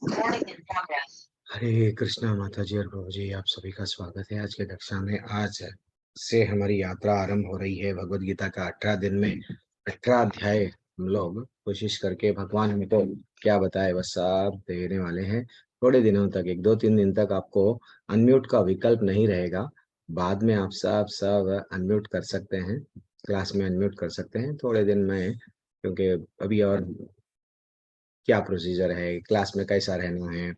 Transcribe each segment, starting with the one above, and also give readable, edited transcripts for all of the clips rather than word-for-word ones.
हरे कृष्णा माता जी और प्रभु जी, आप सभी का स्वागत है आज के कक्षा में। आज से हमारी यात्रा आरंभ हो रही है भगवत गीता का 18 दिन में 18 अध्याय हम लोग कोशिश करके भगवान हमको क्या बताए बस सब देने वाले हैं। थोड़े दिनों तक 1 2 3 दिन तक आपको अनम्यूट का विकल्प नहीं रहेगा। बाद में आप सब अनम्यूट कर सकते हैं, क्लास में अनम्यूट कर सकते हैं थोड़े दिन में, क्योंकि अभी और क्या प्रोसीजर है, क्लास में कैसा रहना है,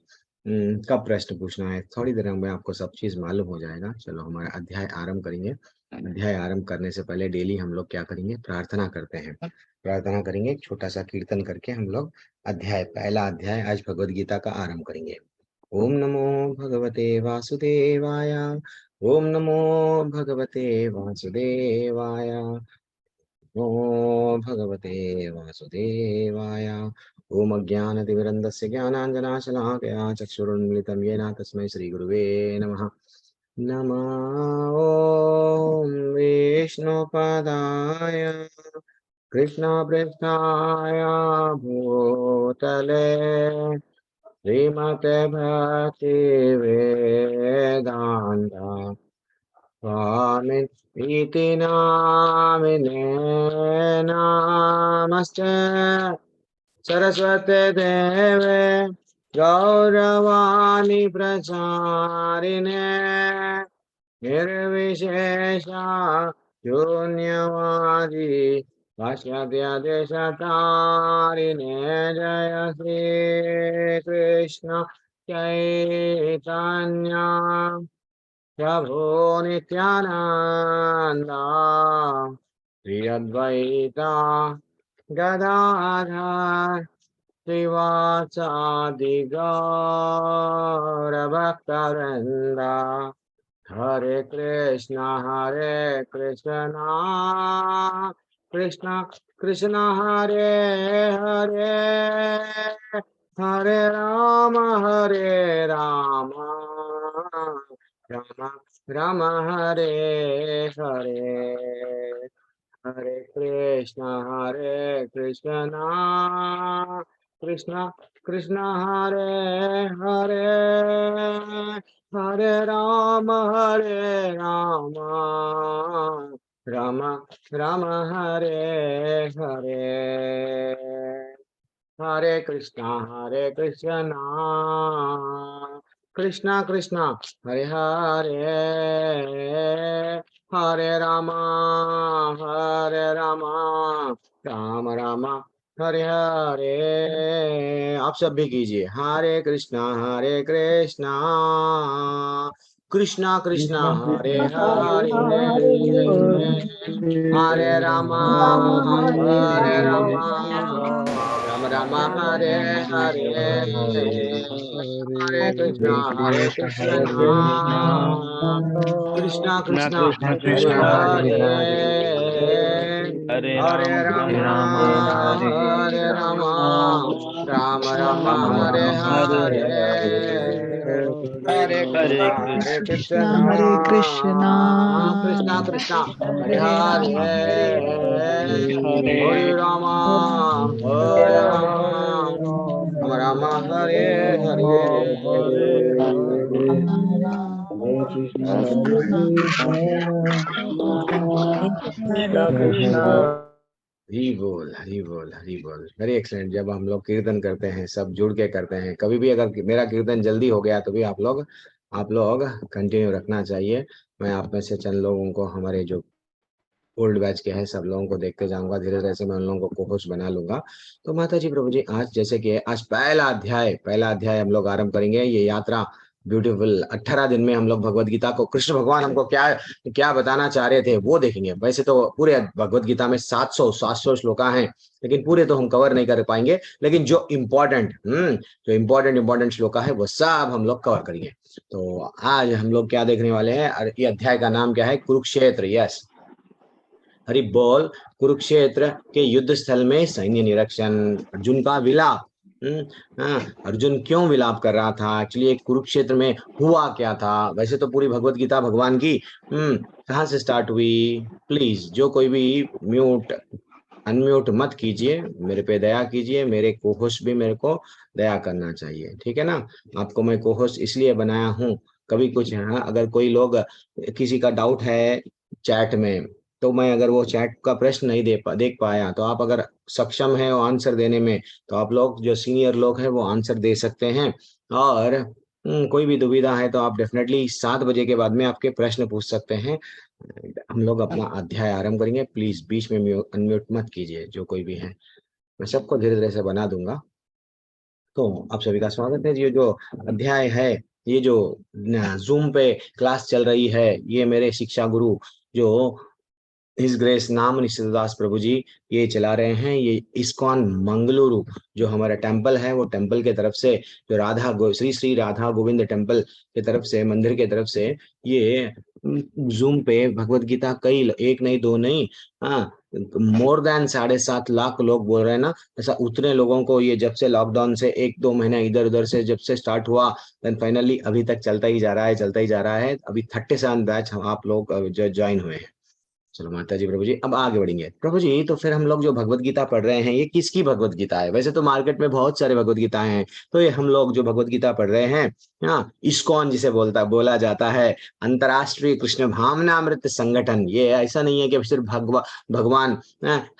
कब प्रश्न पूछना है, थोड़ी देर में आपको सब चीज़ मालूम हो जाएगा। चलो हमारा अध्याय आरंभ करेंगे। अध्याय आरंभ करने से पहले डेली हम लोग क्या करेंगे, प्रार्थना करते हैं। प्रार्थना करेंगे, एक छोटा सा कीर्तन करके हम लोग पहला अध्याय आज भगवद गीता का आरंभ करेंगे। ओम नमो भगवते वासुदेवाय। ओम नमो भगवते वासुदेवाय। नमो भगवते वासुदेवाय। ओम अज्ञानतिमिरन्धस्य ज्ञानाञ्जनाशलाकया चक्षुरुन्मिलितं येन तस्मै श्रीगुरुवे नमः। नमः ॐ विष्णुपदाय कृष्णपृष्ठाय भूतले श्रीमते भक्तिवेदान्त स्वामिन् इति नामिने नमस्ते सरस्वती देवे गौरवाणी प्रचारिणे निर्विशेषा शून्यवादी पाश्चात्यादेशतारिणे जय श्री कृष्ण चैतन्य प्रभो नित्यानंदा श्री अद्वैता गदाधर श्रीवासादि गौरभक्तवृंदा। हरे कृष्णा कृष्ण कृष्ण हरे हरे, हरे राम राम राम हरे हरे। हरे कृष्णा कृष्ण कृष्ण हरे हरे, हरे राम राम राम हरे हरे। हरे कृष्णा कृष्णा कृष्णा हरे हरे, हरे राम राम राम हरे हरे। आप सब भी कीजिए, हरे कृष्णा कृष्णा कृष्णा हरे हरे, हरे राम राम राम हरे हरे। हरे कृष्णा कृष्णा कृष्णा हरे हरे, हरे राम राम राम हरे हरे। हरे कृष्णा कृष्णा कृष्णा हरे हरे, हरे राम राम हरे हरे। हरी बोल हरी बोल हरी बोल। Very excellent. जब हम लोग कीर्तन करते हैं सब जुड़ के करते हैं। कभी भी अगर मेरा कीर्तन जल्दी हो गया तो भी आप लोग कंटिन्यू रखना चाहिए। मैं आप में से चंद लोगों को, हमारे जो ओल्ड बैच के हैं, सब लोगों को देखते जाऊंगा। धीरे धीरे से मैं उन लोगों को कोहोस्ट बना लूंगा। तो माता जी प्रभु जी, आज जैसे कि आज पहला अध्याय हम लोग आरंभ करेंगे। ये यात्रा ब्यूटीफुल 18 दिन में हम लोग भगवत गीता को, कृष्ण भगवान हमको क्या क्या बताना चाह रहे थे वो देखेंगे। वैसे तो पूरे भगवत गीता में 700 श्लोका हैं, लेकिन पूरे तो हम कवर नहीं कर पाएंगे। लेकिन जो इम्पोर्टेंट श्लोका है वो सब हम लोग कवर करेंगे। तो आज हम लोग क्या देखने वाले हैं, और ये अध्याय का नाम क्या है, कुरुक्षेत्र। यस, हरि बोल। कुरुक्षेत्र के युद्ध स्थल में सैन्य निरीक्षण, अर्जुन का विलाप। अर्जुन क्यों विलाप कर रहा था, एक्चुअली कुरुक्षेत्र में हुआ क्या था। वैसे तो पूरी भगवत गीता भगवान की कहाँ से स्टार्ट हुई, प्लीज जो कोई भी म्यूट अनम्यूट मत कीजिए, मेरे पे दया कीजिए, मेरे कोहोस्ट भी मेरे को दया करना चाहिए, ठीक है ना। आपको मैं कोहोस्ट इसलिए बनाया हूँ, कभी कुछ है, हाँ, अगर कोई लोग किसी का डाउट है चैट में, तो मैं अगर वो चैट का प्रश्न नहीं देख पाया, तो आप अगर सक्षम है वो आंसर देने में, तो आप लोग जो सीनियर लोग हैं वो आंसर दे सकते हैं। और कोई भी दुविधा है तो आप डेफिनेटली 7 बजे के बाद में आपके प्रश्न पूछ सकते हैं। हम लोग अपना अध्याय आरंभ करेंगे, प्लीज बीच में अनम्यूट मत कीजिए जो कोई भी है, मैं सबको धीरे धीरे से बना दूंगा। तो आप सभी का स्वागत है। ये जो अध्याय है, ये जो जूम पे क्लास चल रही है, ये मेरे शिक्षा गुरु जो हिज ग्रेस नाम निश्चितदास प्रभु जी ये चला रहे हैं। ये इस्कॉन मंगलुरु जो हमारा टेम्पल है, वो टेम्पल के तरफ से, जो श्री श्री राधा गोविंद टेम्पल के तरफ से, मंदिर के तरफ से, ये जूम पे भगवत गीता कई, एक नहीं दो नहीं, हाँ, मोर देन 7.5 लाख लोग बोल रहे हैं ना, ऐसा उतने लोगों को ये जब से लॉकडाउन से 1-2 महीना इधर उधर से जब से स्टार्ट हुआ, देन फाइनली अभी तक चलता ही जा रहा है, चलता ही जा रहा है। अभी 37 बैच हम आप लोग जो ज्वाइन हुए हैं। चलो माता जी, प्रभु जी, अब आगे बढ़ेंगे। प्रभु जी, तो फिर हम लोग जो भगवत गीता पढ़ रहे हैं, ये किसकी भगवत गीता है? वैसे तो मार्केट में बहुत सारे भगवत गीताएं हैं, तो ये हम लोग जो भगवत गीता पढ़ रहे हैं, हाँ, इस्कॉन जिसे बोला जाता है, अंतर्राष्ट्रीय कृष्ण भावनामृत संगठन। ये ऐसा नहीं है कि सिर्फ भगवान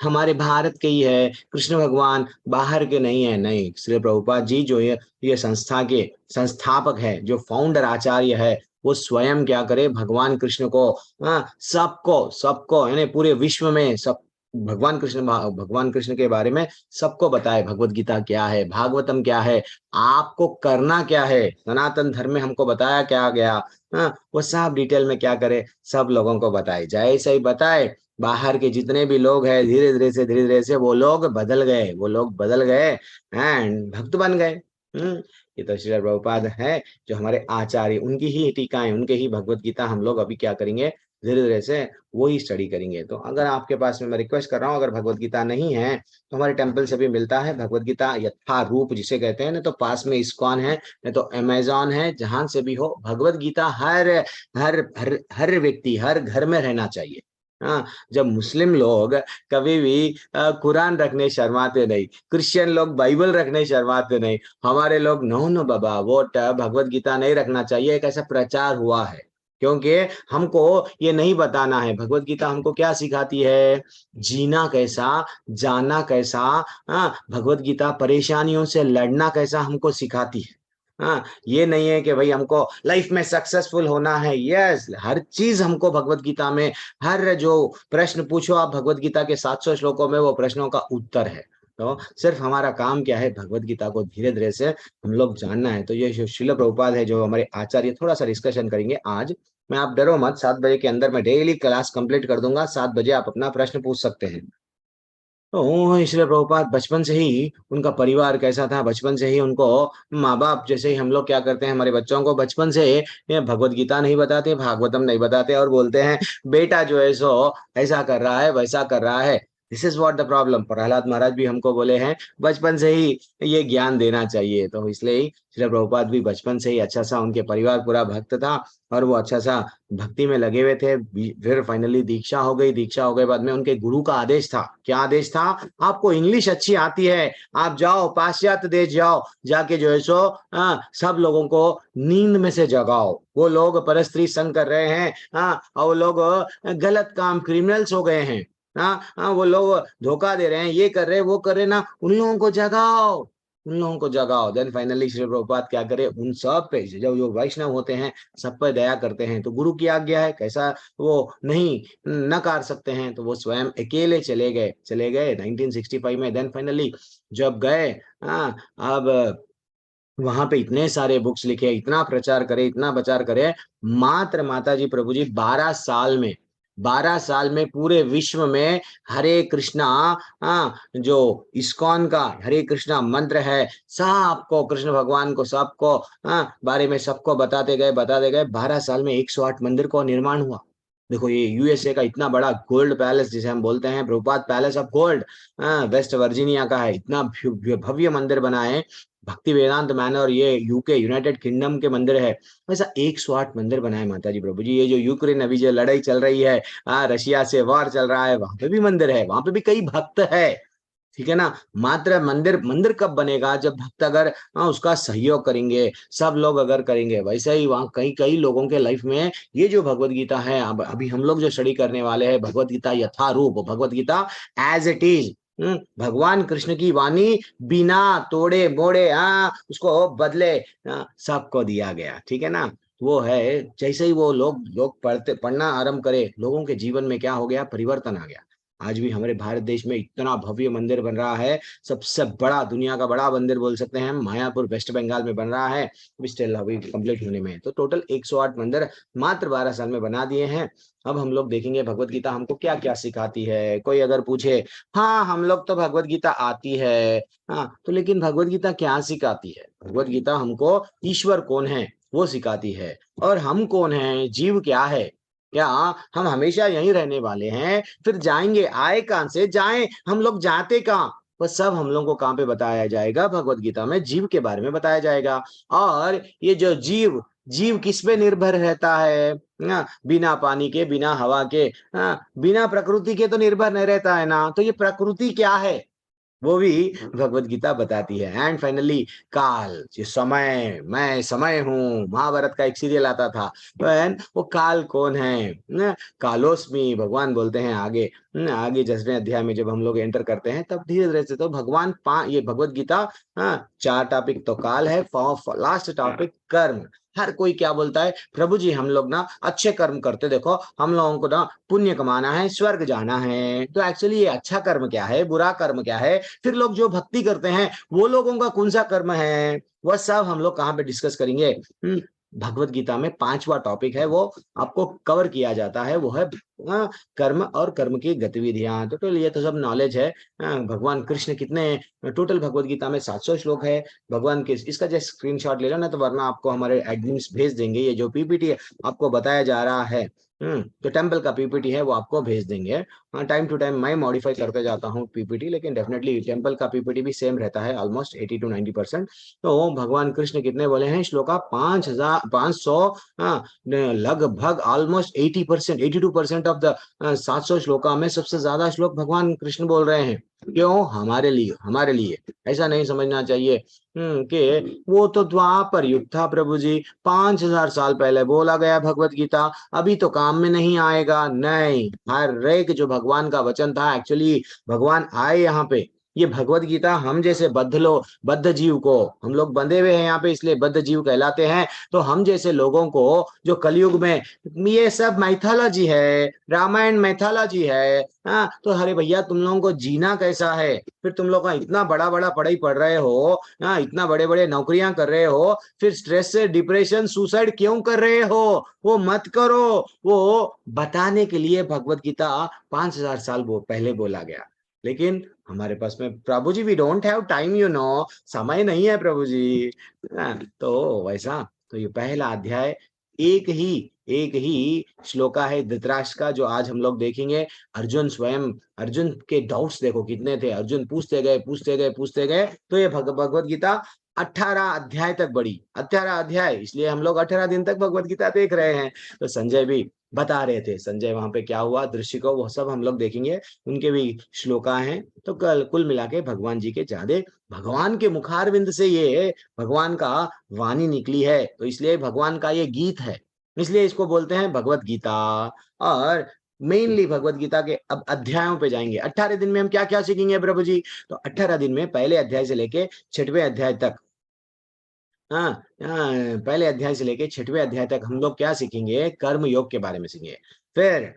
हमारे भारत के ही है, कृष्ण भगवान बाहर के नहीं है, नहीं। श्री प्रभुपाद जी जो ये संस्था के संस्थापक है, जो फाउंडर आचार्य है, वो स्वयं क्या करे, भगवान कृष्ण को, हाँ, सबको सबको यानी पूरे विश्व में सब भगवान कृष्ण के बारे में सबको बताए, भगवत गीता क्या है, भागवतम क्या है, आपको करना क्या है, सनातन धर्म में हमको बताया क्या गया, हाँ, वो सब डिटेल में क्या करे, सब लोगों को बताए। जैसे ही बताए, बाहर के जितने भी लोग हैं, धीरे धीरे से वो लोग बदल गए, वो लोग बदल गए एंड भक्त बन गए। ये तो श्रील प्रभुपाद है जो हमारे आचार्य, उनकी ही टीकाएं, उनके ही भगवत गीता हम लोग अभी क्या करेंगे, धीरे धीरे से वो ही स्टडी करेंगे। तो अगर आपके पास में, मैं रिक्वेस्ट कर रहा हूँ, अगर भगवत गीता नहीं है तो हमारे टेम्पल से भी मिलता है भगवत गीता यथा रूप जिसे कहते हैं ना, तो पास में इस्कॉन है, नहीं तो अमेजॉन है, जहां से भी हो, भगवत गीता हर हर हर हर व्यक्ति, हर घर में रहना चाहिए। हाँ, जब मुस्लिम लोग कभी भी कुरान रखने शर्माते नहीं, क्रिश्चियन लोग बाइबल रखने शर्माते नहीं, हमारे लोग नो नो बाबा वो भगवत गीता नहीं रखना चाहिए, एक ऐसा प्रचार हुआ है। क्योंकि हमको ये नहीं बताना है, भगवत गीता हमको क्या सिखाती है, जीना कैसा, जाना कैसा, हाँ, भगवत गीता परेशानियों से लड़ना कैसा हमको सिखाती है। हाँ, ये नहीं है कि भाई हमको लाइफ में सक्सेसफुल होना है। यस, हर चीज हमको भगवत गीता में, हर जो प्रश्न पूछो आप भगवत गीता के 700 श्लोकों में, वो प्रश्नों का उत्तर है। तो सिर्फ हमारा काम क्या है, भगवत गीता को धीरे धीरे से हम लोग जानना है। तो ये जो श्रील प्रभुपाद है जो हमारे आचार्य, थोड़ा सा डिस्कशन करेंगे आज। मैं, आप डरो मत, 7 बजे के अंदर मैं डेली क्लास कंप्लीट कर दूंगा, 7 बजे आप अपना प्रश्न पूछ सकते हैं। तो इसलिए प्रभुपाद बचपन से ही उनका परिवार कैसा था, बचपन से ही उनको माँ बाप, जैसे ही हम लोग क्या करते हैं, हमारे बच्चों को बचपन से ये भगवत गीता नहीं बताते, भागवतम नहीं बताते, और बोलते हैं बेटा जो है सो ऐसा कर रहा है, वैसा कर रहा है। This is what the problem. Prahlad Maharaj भी हमको बोले हैं बचपन से ही ये ज्ञान देना चाहिए। तो इसलिए ही श्री प्रभुपाद भी बचपन से ही अच्छा सा, उनके परिवार पूरा भक्त था, और वो अच्छा सा भक्ति में लगे हुए थे। फिर फाइनली दीक्षा हो गई, दीक्षा हो गए बाद में उनके गुरु का आदेश था, क्या आदेश था, आपको इंग्लिश अच्छी आती है, आप जाओ पाश्चात्य देश जाओ, जाके जो है सो सब लोगों को नींद में से जगाओ, वो लोग परस्त्री संग कर रहे हैं, हाँ, और वो लोग गलत काम, क्रिमिनल्स हो गए हैं, हाँ हाँ, वो लोग धोखा दे रहे हैं, ये कर रहे हैं, वो कर रहे हैं ना, उन लोगों को जगाओ, उन लोगों को जगाओ। देन फाइनली श्री प्रभुपाद क्या करे, उन सब पे, जब जो वैष्णव होते हैं सब पे दया करते हैं, तो गुरु की आज्ञा है, कैसा वो नहीं नकार सकते हैं, तो वो स्वयं अकेले चले गए 1965 में। देन फाइनली जब गए, हाँ, अब वहां पे इतने सारे बुक्स लिखे, इतना प्रचार करे, इतना प्रचार करे, मात्र माता जी प्रभु जी 12 साल में, 12 साल में पूरे विश्व में हरे कृष्णा, जो इस्कॉन का हरे कृष्णा मंत्र है, सबको, कृष्ण भगवान को सबको बारे में सबको बताते गए, बताते गए, 12 साल में 108 मंदिर को निर्माण हुआ। देखो ये यूएसए का इतना बड़ा गोल्ड पैलेस जिसे हम बोलते हैं Prabhupada palace of gold, West Virginia का है, इतना भव्य मंदिर बना है, भक्ति वेदांत मैनर, और ये यूके यूनाइटेड किंगडम के मंदिर है। वैसा 108 मंदिर बनाए माता जी प्रभु जी। ये जो यूक्रेन अभी जो लड़ाई चल रही है, रशिया से वार चल रहा है, वहां पे भी मंदिर है, वहां पे भी कई भक्त है। ठीक है ना। मात्र मंदिर मंदिर कब बनेगा, जब भक्त अगर उसका सहयोग करेंगे, सब लोग अगर करेंगे। वैसे ही वहाँ कई कई लोगों के लाइफ में ये जो भगवत गीता है, अब अभी हम लोग जो स्टडी करने वाले हैं, भगवत गीता यथारूप, Bhagavad Gita as it is, भगवान कृष्ण की वाणी, बिना तोड़े मोड़े, उसको बदले, सबको दिया गया। ठीक है ना। वो है, जैसे ही वो लोग पढ़ना आरंभ करे, लोगों के जीवन में क्या हो गया, परिवर्तन आ गया। आज भी हमारे भारत देश में इतना भव्य मंदिर बन रहा है, सबसे बड़ा, दुनिया का बड़ा मंदिर बोल सकते हैं हम, मायापुर वेस्ट बंगाल में बन रहा है, स्टिल अभी कंप्लीट होने में है। तो टोटल 108 मंदिर मात्र 12 साल में बना दिए हैं। अब हम लोग देखेंगे भगवत गीता हमको क्या क्या सिखाती है। कोई अगर पूछे, हाँ हम लोग तो भगवत गीता आती है, हाँ तो लेकिन भगवत गीता क्या सिखाती है? भगवत गीता हमको ईश्वर कौन है वो सिखाती है, और हम कौन है, जीव क्या है, क्या हम हमेशा यहीं रहने वाले हैं, फिर जाएंगे, आए कहां से, जाएं, हम लोग जाते कहाँ, वह सब हम लोग को कहाँ पे बताया जाएगा, भगवत गीता में जीव के बारे में बताया जाएगा। और ये जो जीव, जीव किस पे निर्भर रहता है, बिना पानी के, बिना हवा के, बिना प्रकृति के तो निर्भर नहीं रहता है ना। तो ये प्रकृति क्या है, वो भी भगवत गीता बताती है। एंड फाइनली काल, जो समय, मैं समय हूँ, महाभारत का एक सीरियल आता था, वो काल कौन है न? कालोस्मी भगवान बोलते हैं आगे, आगे 10वें अध्याय में जब हम लोग एंटर करते हैं, तब धीरे धीरे से तो भगवान ये भगवत गीता, 4 टॉपिक तो काल है, लास्ट टॉपिक कर्म। हर कोई क्या बोलता है, प्रभु जी हम लोग ना अच्छे कर्म करते, देखो हम लोगों को ना पुण्य कमाना है, स्वर्ग जाना है। तो एक्चुअली ये अच्छा कर्म क्या है, बुरा कर्म क्या है, फिर लोग जो भक्ति करते हैं वो लोगों का कौन सा कर्म है, वह सब हम लोग कहाँ पे डिस्कस करेंगे। भगवत गीता में 5वां टॉपिक है, वो आपको कवर किया जाता है, वो है कर्म और कर्म की गतिविधियां। तो ये तो सब नॉलेज है। भगवान कृष्ण कितने, टोटल भगवत गीता में 700 श्लोक है। भगवान के इसका जैसे स्क्रीनशॉट ले लो ना, तो वरना आपको हमारे एडमिन्स भेज देंगे, ये जो पीपीटी आपको बताया जा रहा है, तो टेम्पल का पीपीटी है, वो आपको भेज देंगे। हाँ टाइम टू टाइम मैं मॉडिफाई करते जाता हूँ पीपीटी, लेकिन डेफिनेटली टेम्पल का पीपीटी भी सेम रहता है, ऑलमोस्ट 80 to 90%। तो भगवान कृष्ण कितने बोले हैं श्लोका, 5500, लगभग ऑलमोस्ट 80%, 82% ऑफ द 700 श्लोका में सबसे ज्यादा श्लोक भगवान कृष्ण बोल रहे हैं। क्यों? हमारे लिए, हमारे लिए। ऐसा नहीं समझना चाहिए कि वो तो द्वापर युग था प्रभु जी, 5000 साल पहले बोला गया भगवत गीता, अभी तो काम में नहीं आएगा। नहीं, हर एक जो भगवान का वचन था, एक्चुअली भगवान आए यहाँ पे। ये भगवत गीता हम जैसे बद्ध जीव को, हम लोग बंधे हुए हैं यहाँ पे इसलिए बद्ध जीव कहलाते हैं। तो हम जैसे लोगों को जो कलयुग में, ये सब मैथोलॉजी है, रामायण मैथोलॉजी है, हाँ तो अरे भैया तुम लोगों को जीना कैसा है, फिर तुम लोग का इतना बड़ा बड़ा पढ़ाई पढ़ रहे हो, हाँ इतना बड़े बड़े नौकरियां कर रहे हो, फिर स्ट्रेस से डिप्रेशन सुसाइड क्यों कर रहे हो, वो मत करो। वो बताने के लिए भगवत गीता 5000 साल पहले बोला गया। लेकिन हमारे पास में, प्रभु जी वी डोंट हैव टाइम, समय नहीं है प्रभु जी। तो वैसा, तो ये पहला अध्याय, एक ही एक ही श्लोका है धृतराष्ट्र का, जो आज हम लोग देखेंगे। अर्जुन स्वयं, अर्जुन के डाउट्स देखो कितने थे, अर्जुन पूछते गए पूछते गए पूछते गए, तो ये भगवत गीता 18 अध्याय तक बढ़ी। 18 अध्याय, इसलिए हम लोग 18 दिन तक भगवत गीता देख रहे हैं। तो संजय भी बता रहे थे, संजय वहां पे क्या हुआ दृश्य को, वो सब हम लोग देखेंगे, उनके भी श्लोका हैं। तो कल कुल मिला के भगवान जी के ज्यादा, भगवान के मुखारविंद से ये भगवान का वाणी निकली है, तो इसलिए भगवान का ये गीत है, इसलिए इसको बोलते हैं भगवत गीता। और मेनली भगवत गीता के अब अध्यायों पे जाएंगे। 18 दिन में हम क्या क्या सीखेंगे प्रभु जी? तो 18 दिन में पहले अध्याय से लेके 6वें अध्याय तक, हाँ, पहले अध्याय से लेके 6वें अध्याय तक हम लोग क्या सीखेंगे, कर्म योग के बारे में सीखेंगे। फिर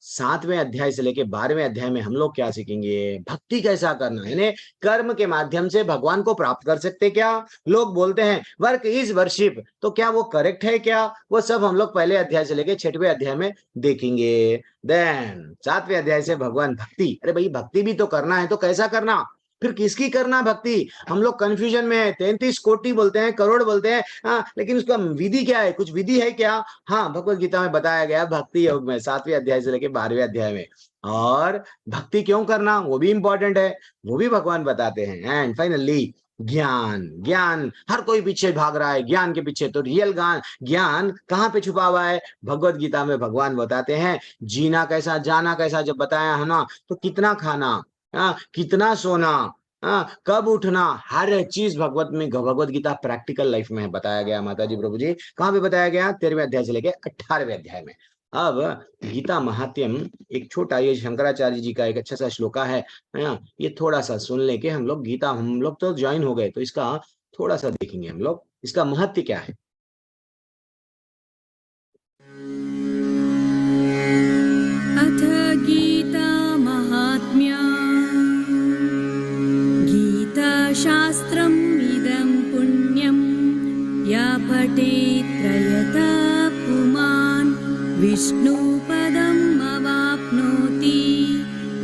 7वें अध्याय से लेके 12वें अध्याय में हम लोग क्या सीखेंगे, भक्ति कैसा करना है, यानी कर्म के माध्यम से भगवान को प्राप्त कर सकते क्या। लोग बोलते हैं वर्क इज वर्शिप, तो क्या वो करेक्ट है क्या? वो सब हम लोग पहले अध्याय से लेके 6वें अध्याय में देखेंगे। देन 7वें अध्याय से भगवान भक्ति, अरे भाई भक्ति भी तो करना है, तो कैसा करना, फिर किसकी करना भक्ति? हम लोग कंफ्यूजन में है। 33 कोटि बोलते हैं, करोड़ बोलते हैं, हाँ, लेकिन उसका विधि क्या है? कुछ विधि है क्या? हाँ, भगवत गीता में बताया गया भक्ति योग में 7वें अध्याय से लेके 12वें अध्याय में। और भक्ति क्यों करना वो भी इंपॉर्टेंट है, वो भी भगवान बताते हैं। एंड फाइनली ज्ञान, ज्ञान हर कोई पीछे भाग रहा है ज्ञान के पीछे, तो रियल ज्ञान, ज्ञान कहाँ पे छुपा हुआ है? भगवत गीता में भगवान बताते हैं जीना कैसा, जाना कैसा। जब बताया है ना, तो कितना खाना, कितना सोना, कब उठना, हर चीज भगवत गीता प्रैक्टिकल लाइफ में है बताया गया। माता जी प्रभु जी कहाँ पे बताया गया? 13वें अध्याय से लेके 18वें अध्याय में। अब गीता महात्म्यम एक छोटा, ये शंकराचार्य जी का एक अच्छा सा श्लोका है, ये थोड़ा सा सुन लेके हम लोग गीता, हम लोग तो ज्वाइन हो गए तो इसका थोड़ा सा देखेंगे हम लोग, इसका महत्व क्या है। अथ गीता महात्म्या गीता शास्त्रम् इदं पुण्यं या पठेत् प्रयतः पुमान् विष्णुपदम् अवाप्नोति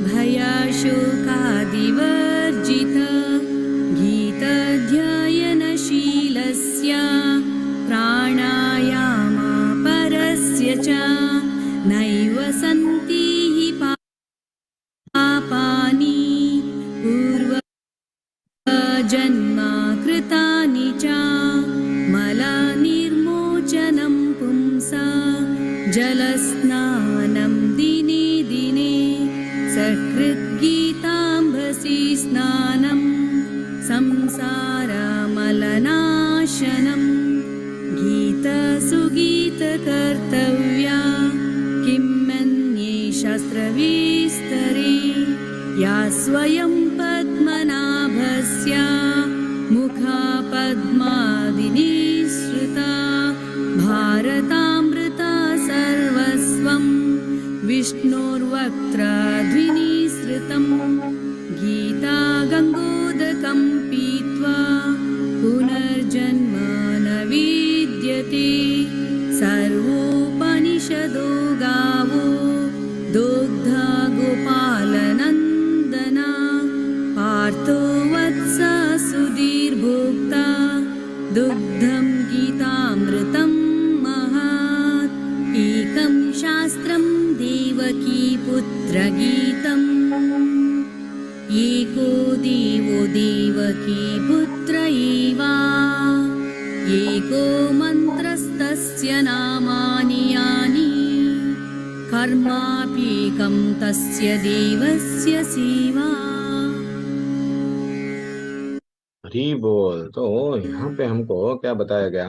भयशोकादिवर्जितः गीताध्ययनशीलस्य प्राणायामापरस्य च नैव सन्ति हि पापानि पूर्वजन्मा कृतानि च मलनिर्मोचनं पुंसा जलस्नानं दिने दिने सकृद्गीताम्भसि स्नानं संसारमलनाशनं गीतसुगीतकर्तव्या किमन्ये शास्त्रविस्तरे या स्वयं पद्मनाभस्य मुखपद्मादिनिःसृता भारतामृता सर्वस्वं विष्णोर्वक्त्रद्विनिःसृतं गीता गङ्गोदकं पीत्वा पुनर्जन्म न विद्यते सर्वोपनिषदो गावो दुग्धा गोपालनन्दना पार्थो वत्स सुधीर्भोक्ता दुग्धं गीतामृतं महात् एकं शास्त्रं देवकी पुत्रगीतम् एको देवो देवकी पुत्र एव एको मन्त्रस्तस्य नामानि यानि कर्माप्येकं तस्य देवस्य सेवा। हरी बोल। तो यहाँ पे हमको क्या बताया गया,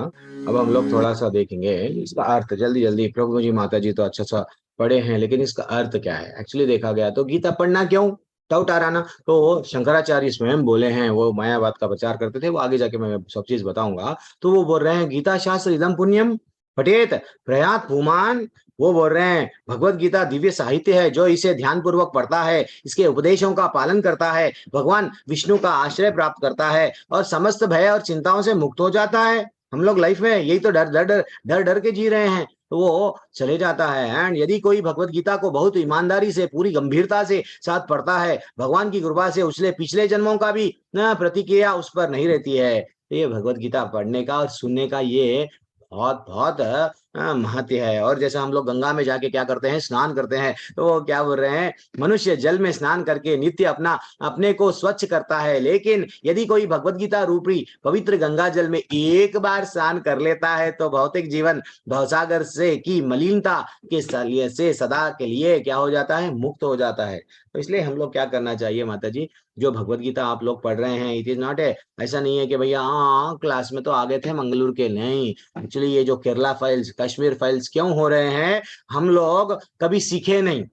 अब हम लोग थोड़ा सा देखेंगे इसका अर्थ जल्दी जल्दी। प्रभु जी माता जी तो अच्छा सा पढ़े हैं, लेकिन इसका अर्थ क्या है एक्चुअली देखा गया तो गीता पढ़ना क्यों? डाउट आ रहा ना, तो शंकराचार्य स्वयं बोले हैं, वो मायावाद का प्रचार करते थे, वो आगे जाके मैं सब चीज बताऊंगा। तो वो बोल रहे हैं गीता शास्त्र इदम पुण्यम पठेत प्रयात पुमान। वो बोल रहे हैं भगवत गीता दिव्य साहित्य है, जो इसे ध्यान पूर्वक पढ़ता है, इसके उपदेशों का पालन करता है, भगवान विष्णु का आश्रय प्राप्त करता है और समस्त भय और चिंताओं से मुक्त हो जाता है। हम लोग लाइफ में यही तो डर डर डर डर के जी रहे हैं, तो वो चले जाता है। एंड यदि कोई भगवत गीता को बहुत ईमानदारी से, पूरी गंभीरता से साथ पढ़ता है, भगवान की कृपा से उसने पिछले जन्मों का भी प्रतिक्रिया उस पर नहीं रहती है। ये भगवत गीता पढ़ने का और सुनने का ये बहुत बहुत महत्व है। और जैसे हम लोग गंगा में जाके क्या करते हैं, स्नान करते हैं, तो वो क्या बोल रहे हैं, मनुष्य जल में स्नान करके नित्य अपने को स्वच्छ करता है, लेकिन यदि कोई भगवत गीता रूपी पवित्र गंगा जल में एक बार स्नान कर लेता है तो भौतिक जीवन भवसागर से की मलिनता के से सदा के लिए क्या हो जाता है, मुक्त हो जाता है। तो इसलिए हम लोग क्या करना चाहिए माता जी, जो भगवत गीता आप लोग पढ़ रहे हैं, इट इज नॉट है, ऐसा नहीं है कि भैया हाँ क्लास में तो आगे थे मंगलूर के, नहीं। एक्चुअली ये जो केरला फाइल्स, कश्मीर फाइल्स क्यों हो रहे हैं, हम लोग कभी सीखे नहीं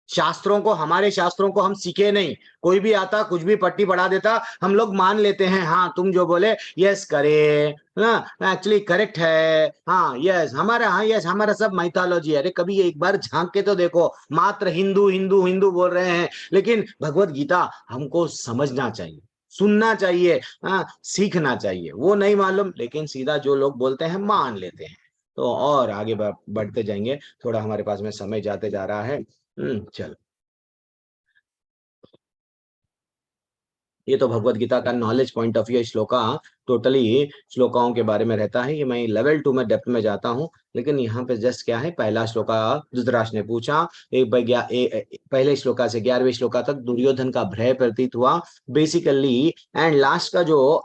शास्त्रों को, हमारे शास्त्रों को हम सीखे नहीं। कोई भी आता कुछ भी पट्टी पढ़ा देता, हम लोग मान लेते हैं, हाँ तुम जो बोले यस करे, एक्चुअली करेक्ट है, हाँ यस हमारा, हाँ यस हमारा सब माइथोलॉजी है। अरे कभी एक बार झांक के तो देखो, मात्र हिंदू हिंदू हिंदू बोल रहे हैं, लेकिन भगवत गीता हमको समझना चाहिए, सुनना चाहिए, हाँ सीखना चाहिए। वो नहीं मालूम, लेकिन सीधा जो लोग बोलते हैं मान लेते हैं। तो और आगे बढ़ते जाएंगे, थोड़ा हमारे पास में समय जाते जा रहा है। चलो ये तो भगवत गीता का knowledge point of view shloka totally श्लोकाओं के बारे में रहता है। ये मैं लेवल 2 में डेप्थ में जाता हूँ, लेकिन यहाँ पे जस्ट क्या है, पहला श्लोका धृतराष्ट्र ने पूछा, पहले श्लोका से 11वें श्लोका तक दुर्योधन का भय प्रतीत हुआ बेसिकली। एंड लास्ट का जो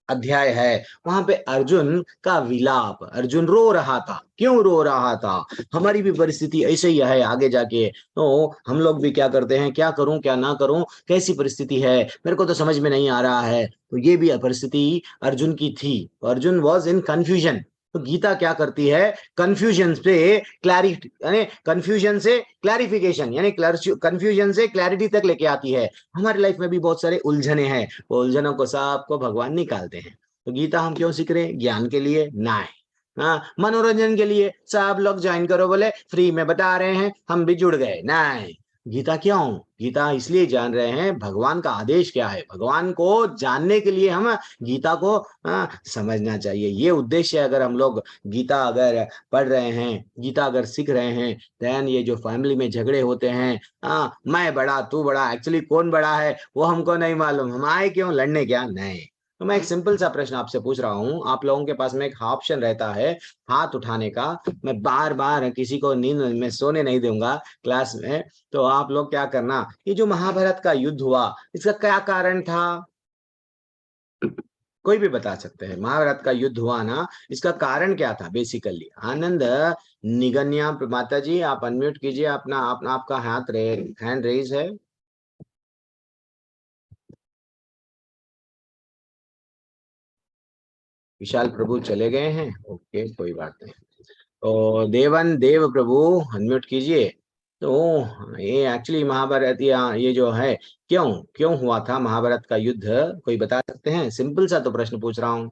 अध्याय है वहां पे अर्जुन का विलाप, अर्जुन रो रहा था। क्यों रो रहा था? हमारी भी परिस्थिति ऐसे ही है आगे जाके, तो हम लोग भी क्या करते हैं, क्या करूं क्या ना करूं, कैसी परिस्थिति है मेरे को तो समझ में नहीं आ रहा है। तो ये भी परिस्थिति अर्जुन की थी। Arjun was in confusion. तो गीता क्या करती है, कंफ्यूजन से क्लैरिटी, यानी कंफ्यूजन से क्लैरिफिकेशन, यानी कंफ्यूजन से क्लैरिटी तक लेके आती है। हमारी लाइफ में भी बहुत सारे उलझने हैं, वो उलझनों को सबको भगवान निकालते हैं। तो गीता हम क्यों सीख रहे हैं? ज्ञान के लिए? नहीं, हाँ मनोरंजन के लिए। सब लोग ज्वाइन करो बोले, फ्री में बता रहे हैं, हम भी जुड़ गए। नहीं, गीता क्यों? गीता इसलिए जान रहे हैं भगवान का आदेश क्या है। भगवान को जानने के लिए हम गीता को समझना चाहिए। ये उद्देश्य है। अगर हम लोग गीता अगर पढ़ रहे हैं, गीता अगर सीख रहे हैं, देन ये जो फैमिली में झगड़े होते हैं, मैं बड़ा तू बड़ा, एक्चुअली कौन बड़ा है वो हमको नहीं मालूम, हम आए क्यों लड़ने? क्या नहीं। तो मैं एक सिंपल सा प्रश्न आपसे पूछ रहा हूं, आप लोगों के पास में एक ऑप्शन रहता है हाथ उठाने का। मैं बार बार किसी को नींद में सोने नहीं दूंगा क्लास में। तो आप लोग क्या करना, ये जो महाभारत का युद्ध हुआ इसका क्या कारण था? कोई भी बता सकते हैं। महाभारत का युद्ध हुआ ना, इसका कारण क्या था बेसिकली? आनंद निगन्या माता जी, आप अनम्यूट कीजिए अपना, आपका हैंड रेज है। विशाल प्रभु चले गए हैं, ओके कोई बात नहीं। तो देवन देव प्रभु अनम्यूट कीजिए। तो ये एक्चुअली महाभारत, ये जो है क्यों क्यों हुआ था महाभारत का युद्ध, कोई बता सकते हैं? सिंपल सा तो प्रश्न पूछ रहा हूँ।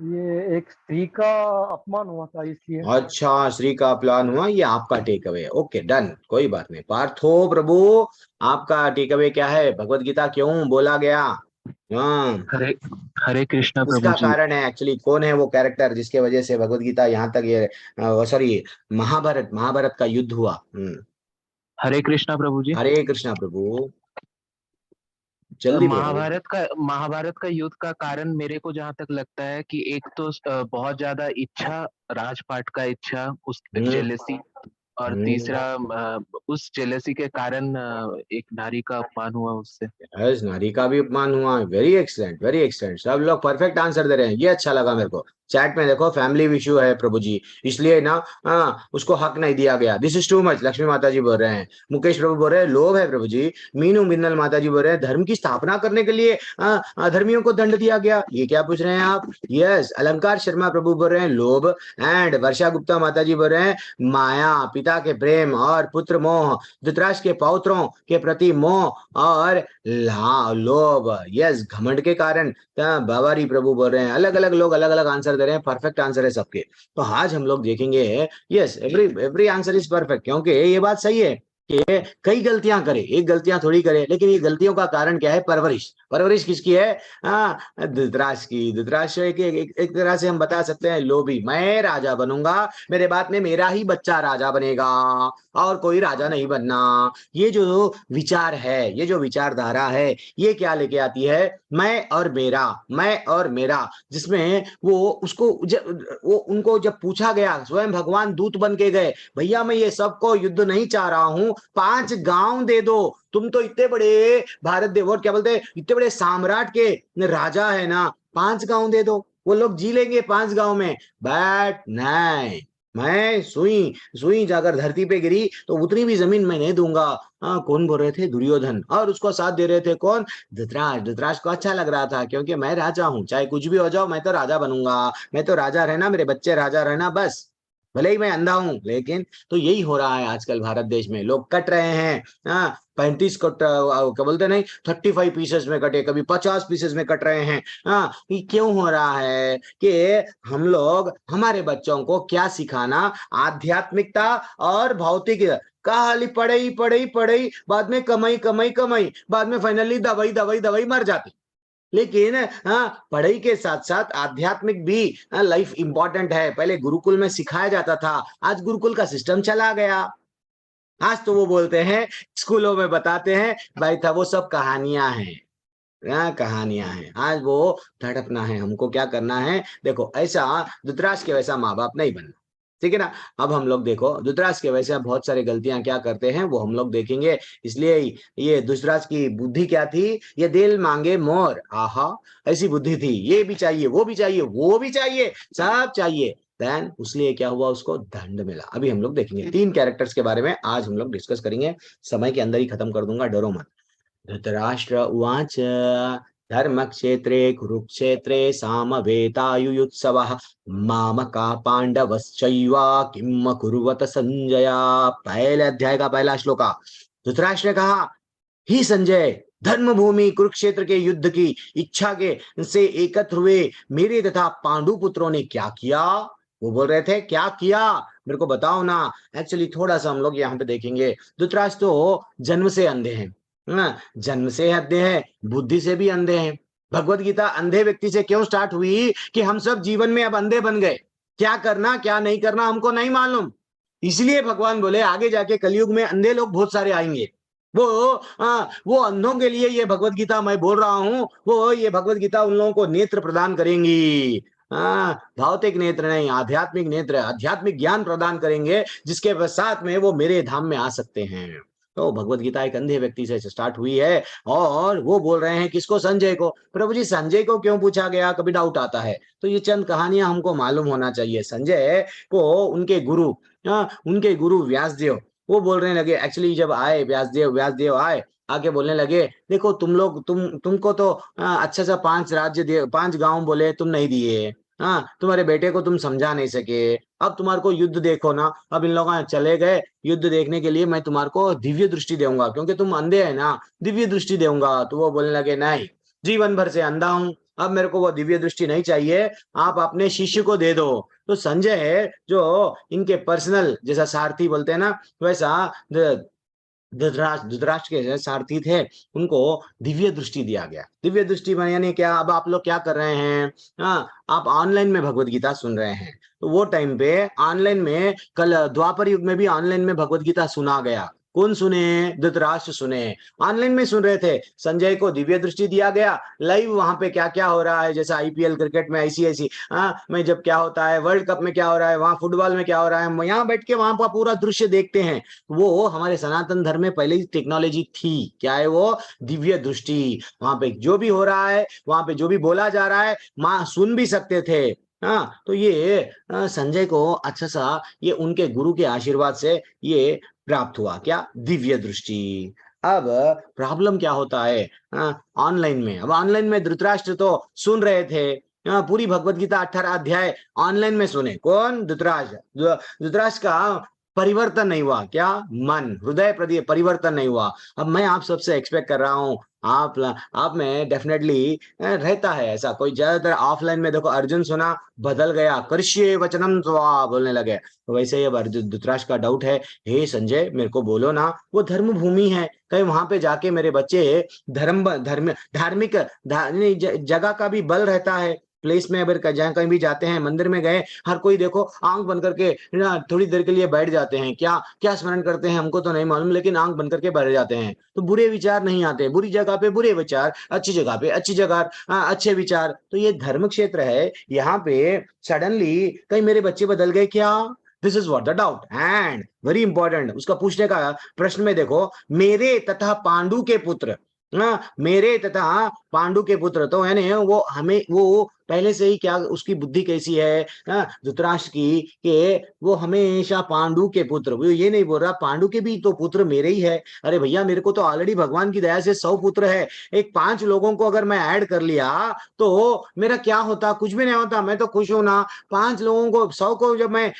ये एक स्त्री का अपमान हुआ था इसलिए। अच्छा, श्री का अपमान हुआ, ये आपका टेक अवे। ओके डन, कोई बात नहीं। पार्थो प्रभु, आपका टेक अवे क्या है? भगवत गीता क्यों बोला गया? हाँ, हरे हरे कृष्णा उसका प्रभु जी। कारण है एक्चुअली, कौन है वो कैरेक्टर जिसके वजह से भगवत गीता यहाँ तक ये सॉरी महाभारत महाभारत का युद्ध हुआ? हरे कृष्णा प्रभु जी। हरे कृष्णा प्रभु, जल्दी बोलो। महाभारत का युद्ध का कारण मेरे को जहां तक लगता है कि एक तो बहुत ज्यादा इच्छा, राजपाट का इच्छा, उस हम्म जेलेसी, और हम्म तीसरा उस जेलेसी के कारण एक नारी का अपमान हुआ उससे। यस, नारी का भी अपमान हुआ। वेरी एक्सलेंट, वेरी एक्सलेंट, सब लोग परफेक्ट आंसर दे रहे हैं, ये अच्छा लगा मेरे को। चैट में देखो, फैमिली इश्यू है प्रभु जी, इसलिए ना उसको हक नहीं दिया गया। This is too much, Lakshmi माता जी बोल रहे हैं। मुकेश प्रभु बोल रहे हैं लोभ है प्रभु जी। मीनू बिन्नल माता जी बोल रहे हैं धर्म की स्थापना करने के लिए धर्मियों को दंड दिया गया। ये क्या पूछ रहे हैं आप? यस, अलंकार शर्मा प्रभु बोल रहे हैं लोभ। एंड वर्षा गुप्ता माता जी बोल रहे हैं माया, पिता के प्रेम और पुत्र मोह, धृतराष्ट्र के पौत्रों के प्रति मोह और लोभ, यस, घमंड के कारण। बाबारी प्रभु बोल रहे हैं। अलग अलग लोग अलग अलग आंसर दे रहे हैं, परफेक्ट आंसर है सबके। तो आज हम लोग देखेंगे, yes, every every answer is perfect, क्योंकि ये बात सही है कि कई गलतियां करे, एक गलतियां थोड़ी करे, लेकिन ये गलतियों का कारण क्या है? परवरिश। परवरिश किसकी है? धृतराष्ट्र की। धृतराष्ट्र एक तरह से हम बता सकते हैं लोभी। मैं राजा बनूंगा, मेरे बाद में मेरा ही बच्चा राजा बनेगा और कोई राजा नहीं बनना। ये जो विचार है, ये जो विचारधारा है, ये क्या लेके आती है? मैं और मेरा, मैं और मेरा, जिसमें वो उसको वो उनको जब पूछा गया, स्वयं भगवान दूत बन के गए, भैया मैं ये सबको युद्ध नहीं चाह रहा हूं, 5 गांव दे दो। तुम तो इतने बड़े भारत देव और क्या बोलते हैं, इतने बड़े साम्राट के राजा है ना, 5 गांव दे दो, वो लोग जी लेंगे 5 गांव में। बट नहीं, मैं सुई सुई जाकर धरती पे गिरी तो उतनी भी जमीन मैं नहीं दूंगा। कौन बोल रहे थे? दुर्योधन। और उसको साथ दे रहे थे कौन? धृतराष्ट्र। धृतराष्ट्र को अच्छा लग रहा था, क्योंकि मैं राजा हूं, चाहे कुछ भी हो जाओ मैं तो राजा बनूंगा, मैं तो राजा रहना, मेरे बच्चे राजा रहना, बस भले ही मैं अंधा हूं। लेकिन तो यही हो रहा है आजकल भारत देश में, लोग कट रहे हैं। 35 कट, क्या बोलते नहीं, 35 पीसेस में कटे, कभी 50 पीसेस में कट रहे हैं। ये क्यों हो रहा है? कि हम लोग हमारे बच्चों को क्या सिखाना? आध्यात्मिकता और भौतिक, खाली पढ़ाई पढ़ाई पढ़ाई, बाद में कमाई कमाई कमाई, बाद में फाइनली दवाई दवाई दवाई, मर जाती। लेकिन पढ़ाई के साथ साथ आध्यात्मिक भी लाइफ इंपॉर्टेंट है। पहले गुरुकुल में सिखाया जाता था, आज गुरुकुल का सिस्टम चला गया। आज तो वो बोलते हैं, स्कूलों में बताते हैं, भाई था वो सब कहानियां हैं। कहानियां हैं। आज वो तड़पना है, हमको क्या करना है, देखो ऐसा धृतराष्ट्र के वैसा माँ बाप नहीं बनना, ठीक है ना। अब हम लोग देखो धृतराष्ट्र के वैसे बहुत सारी गलतियां क्या करते हैं वो हम लोग देखेंगे। इसलिए ये धृतराष्ट्र की बुद्धि क्या थी, ये दिल मांगे मोर, आहा ऐसी बुद्धि थी, ये भी चाहिए वो भी चाहिए वो भी चाहिए, सब चाहिए। देन उसलिए क्या हुआ, उसको दंड मिला। अभी हम लोग देखेंगे 3 कैरेक्टर्स के बारे में आज हम लोग डिस्कस करेंगे, समय के अंदर ही खत्म कर दूंगा, डरो मत। धृतराष्ट्र उवाच धर्मक्षेत्रे कुरुक्षेत्रे सामवेदायुयुत्सवः मामका पांडवश्चैव किम कुर्वत संजय। पहले अध्याय का पहला श्लोका। धृतराष्ट्र ने कहा, ही संजय, धर्म भूमि कुरुक्षेत्र के युद्ध की इच्छा के से एकत्र हुए मेरे तथा पांडु पुत्रों ने क्या किया। वो बोल रहे थे क्या किया, मेरे को बताओ ना। एक्चुअली थोड़ा सा हम लोग यहाँ पे देखेंगे, धृतराष्ट्र तो जन्म से अंधे हैं, जन्म से अंधे हैं, बुद्धि से भी अंधे हैं। भगवत गीता अंधे व्यक्ति से क्यों स्टार्ट हुई कि हम सब जीवन में अब अंधे बन गए, क्या करना क्या नहीं करना हमको नहीं मालूम। इसलिए भगवान बोले आगे जाके कलयुग में अंधे लोग बहुत सारे आएंगे। वो अंधों के लिए ये भगवत गीता मैं बोल रहा हूँ, वो ये भगवत गीता उन लोगों को नेत्र प्रदान करेंगी। भौतिक नेत्र नहीं, आध्यात्मिक नेत्र, आध्यात्मिक ज्ञान प्रदान करेंगे, जिसके साथ में वो मेरे धाम में आ सकते हैं। तो भगवत गीता एक अंधे व्यक्ति से स्टार्ट हुई है, और वो बोल रहे हैं किसको, संजय को। प्रभु जी संजय को क्यों पूछा गया, कभी डाउट आता है, तो ये चंद कहानियां हमको मालूम होना चाहिए। संजय को उनके गुरु व्यासदेव वो बोलने लगे, एक्चुअली जब आए व्यासदेव आए, आके बोलने लगे, देखो तुम लोग तुमको तो अच्छा सा 5 राज्य दिए, 5 गांव बोले तुम नहीं दिए, तुम्हारे बेटे को तुम समझा नहीं सके, अब तुम्हारे को युद्ध देखो ना। अब इन लोग चले गए युद्ध देखने के लिए, मैं तुम्हारे को दिव्य दृष्टि दूंगा क्योंकि तुम अंधे है ना, दिव्य दृष्टि दूंगा। तो वो बोलने लगे नहीं, जीवन भर से अंधा हूं, अब मेरे को वो दिव्य दृष्टि नहीं चाहिए, आप अपने शिष्य को दे दो। तो संजय जो इनके पर्सनल जैसा सारथी बोलते हैं ना, वैसा धृतराष्ट्र के सारथी थे, उनको दिव्य दृष्टि दिया गया। दिव्य दृष्टि यानी क्या, अब आप लोग क्या कर रहे हैं, आप ऑनलाइन में भगवत गीता सुन रहे हैं। तो वो टाइम पे ऑनलाइन में, कल द्वापर युग में भी ऑनलाइन में भगवत गीता सुना गया। कौन सुने, धृतराष्ट्र सुने, ऑनलाइन में सुन रहे थे। संजय को दिव्य दृष्टि दिया गया, लाइव वहां पे क्या क्या हो रहा है, जैसा आईपीएल क्रिकेट में ऐसी में जब क्या होता है, वर्ल्ड कप में क्या हो रहा है, वहां फुटबॉल में क्या हो रहा है, यहाँ बैठ के वहां का पूरा दृश्य देखते हैं। वो हमारे सनातन धर्म में पहले ही टेक्नोलॉजी थी, क्या है वो, दिव्य दृष्टि। वहां पे जो भी हो रहा है, वहां पे जो भी बोला जा रहा है, माँ सुन भी सकते थे। तो ये संजय को अच्छा सा ये उनके गुरु के आशीर्वाद से ये प्राप्त हुआ, क्या, दिव्य दृष्टि। अब प्रॉब्लम क्या होता है ऑनलाइन में, अब ऑनलाइन में धृतराष्ट्र तो सुन रहे थे, पूरी भगवत गीता 18 अध्याय ऑनलाइन में सुने, कौन, धृतराष्ट्र का परिवर्तन नहीं हुआ, क्या, मन हृदय प्रति परिवर्तन नहीं हुआ। अब मैं आप सबसे एक्सपेक्ट कर रहा हूं, आप में डेफिनेटली रहता है ऐसा कोई, ज्यादातर ऑफलाइन में देखो, अर्जुन सुना बदल गया, कर्ष्ये वचनम त्वा बोलने लगे। तो वैसे ही अब अर्जुन धृतराष्ट्र का डाउट है, हे संजय मेरे को बोलो ना, वो धर्म भूमि है, कहीं वहां पे जाके मेरे बच्चे धार्मिक जगह का भी बल रहता है। प्लेस में अगर जहाँ कहीं भी जाते हैं, मंदिर में गए, हर कोई देखो आंख बंद करके थोड़ी देर के लिए बैठ जाते हैं, क्या क्या स्मरण करते हैं हमको तो नहीं मालूम, लेकिन आंख बंद करके बैठ जाते हैं। तो बुरे विचार नहीं आते, बुरी जगह पे बुरे विचार, अच्छी जगह पे अच्छी जगह अच्छे विचार। तो ये धर्म क्षेत्र है, यहाँ पे सडनली कहीं मेरे बच्चे बदल गए क्या, this is what the doubt. And very important उसका पूछने का प्रश्न में देखो, मेरे तथा पांडु के पुत्र, मेरे तथा पांडु के पुत्र, तो यानी वो हमें, वो पहले से ही क्या उसकी बुद्धि कैसी है धृतराष्ट्र की, कि वो हमेशा पांडु के पुत्र, वो ये नहीं बोल रहा पांडु के भी तो पुत्र मेरे ही है। अरे भैया मेरे को तो ऑलरेडी भगवान की दया से 100 पुत्र है, एक 5 लोगों को अगर मैं ऐड कर लिया तो मेरा क्या होता, कुछ भी नहीं होता, मैं तो खुश हूं ना। 5 लोगों को, 100 को जब मैं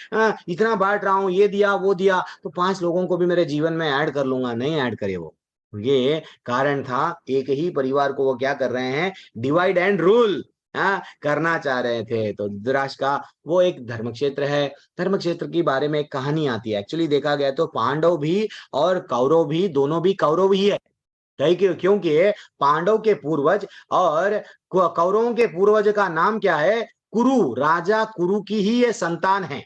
इतना बांट रहा हूं, ये दिया वो दिया, तो 5 लोगों को भी मेरे जीवन में ऐड कर लूंगा, नहीं ऐड करे वो। ये कारण था, एक ही परिवार को वो क्या कर रहे हैं, डिवाइड एंड रूल करना चाह रहे थे। तो धृतराष्ट्र का वो एक धर्म क्षेत्र है। धर्म क्षेत्र के बारे में एक कहानी आती है, एक्चुअली देखा गया तो पांडव भी और कौरव भी, दोनों भी कौरव ही है, क्योंकि पांडव के पूर्वज और कौरवों के पूर्वज का नाम क्या है, कुरु, राजा कुरु की ही ये संतान है,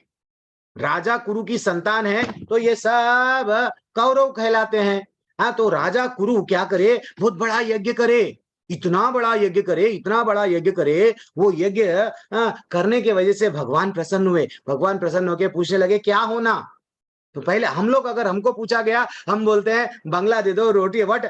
राजा कुरु की संतान है, तो ये सब कौरव कहलाते हैं। हाँ, तो राजा कुरु क्या करे, बहुत बड़ा यज्ञ करे, इतना बड़ा यज्ञ करे, इतना बड़ा यज्ञ करे, वो यज्ञ करने के वजह से भगवान प्रसन्न हुए। भगवान प्रसन्न होके पूछने लगे क्या होना। तो पहले हम लोग, अगर हमको पूछा गया, हम बोलते हैं बंगला दे दो, रोटी वट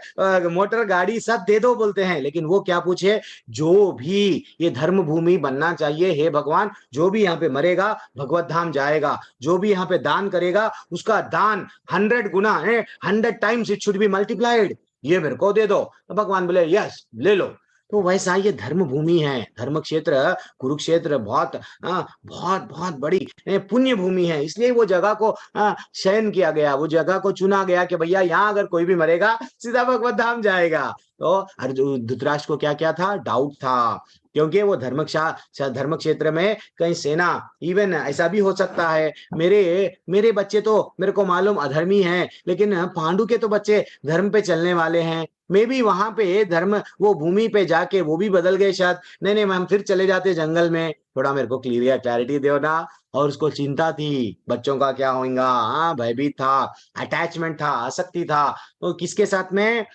मोटर गाड़ी सब दे दो बोलते हैं। लेकिन वो क्या पूछे, जो भी ये धर्म भूमि बनना चाहिए, हे भगवान, जो भी यहाँ पे मरेगा भगवत धाम जाएगा, जो भी यहाँ पे दान करेगा उसका दान 100 गुना है, 100 times it should be multiplied, ये मेरे को दे दो। तो भगवान बोले यस ले लो। तो वैसा ये धर्म भूमि है, धर्म क्षेत्र कुरुक्षेत्र बहुत बहुत बहुत बड़ी पुण्य भूमि है। इसलिए वो जगह को चयन किया गया, वो जगह को चुना गया कि भैया यहाँ अगर कोई भी मरेगा सीधा भगवत धाम जाएगा। तो धृतराष्ट्र को क्या क्या था, डाउट था, क्योंकि वो धर्म क्षेत्र में कहीं सेना, इवन ऐसा भी हो सकता है मेरे बच्चे तो मेरे को मालूम अधर्मी हैं, लेकिन पांडु के तो बच्चे धर्म पे चलने वाले हैं, मे भी वहां पे धर्म वो भूमि पे जाके वो भी बदल गए शायद। नहीं हम फिर चले जाते जंगल में, थोड़ा मेरे को क्लैरिटी दो ना। और उसको चिंता थी बच्चों का क्या होगा, भयभीत था, अटैचमेंट था, आसक्ति था, तो किसके साथ में,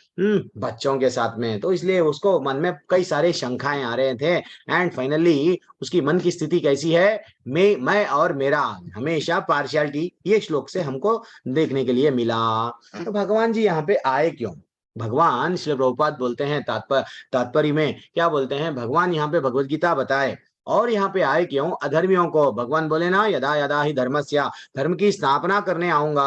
बच्चों के साथ में। तो इसलिए उसको मन में कई सारे शंकाएं आ रहे थे। एंड फाइनली उसकी मन की स्थिति कैसी है, मैं और मेरा, हमेशा पार्शियलिटी, ये श्लोक से हमको देखने के लिए मिला। तो भगवान जी यहाँ पे आए क्यों, भगवान श्री प्रभुपाद बोलते हैं तात्पर्य में क्या बोलते हैं, भगवान यहाँ पे भगवत गीता बताए और यहाँ पे आए क्यों, अधर्मियों को भगवान बोले ना, यदा यदा ही धर्मस्य, धर्म की स्थापना करने आऊंगा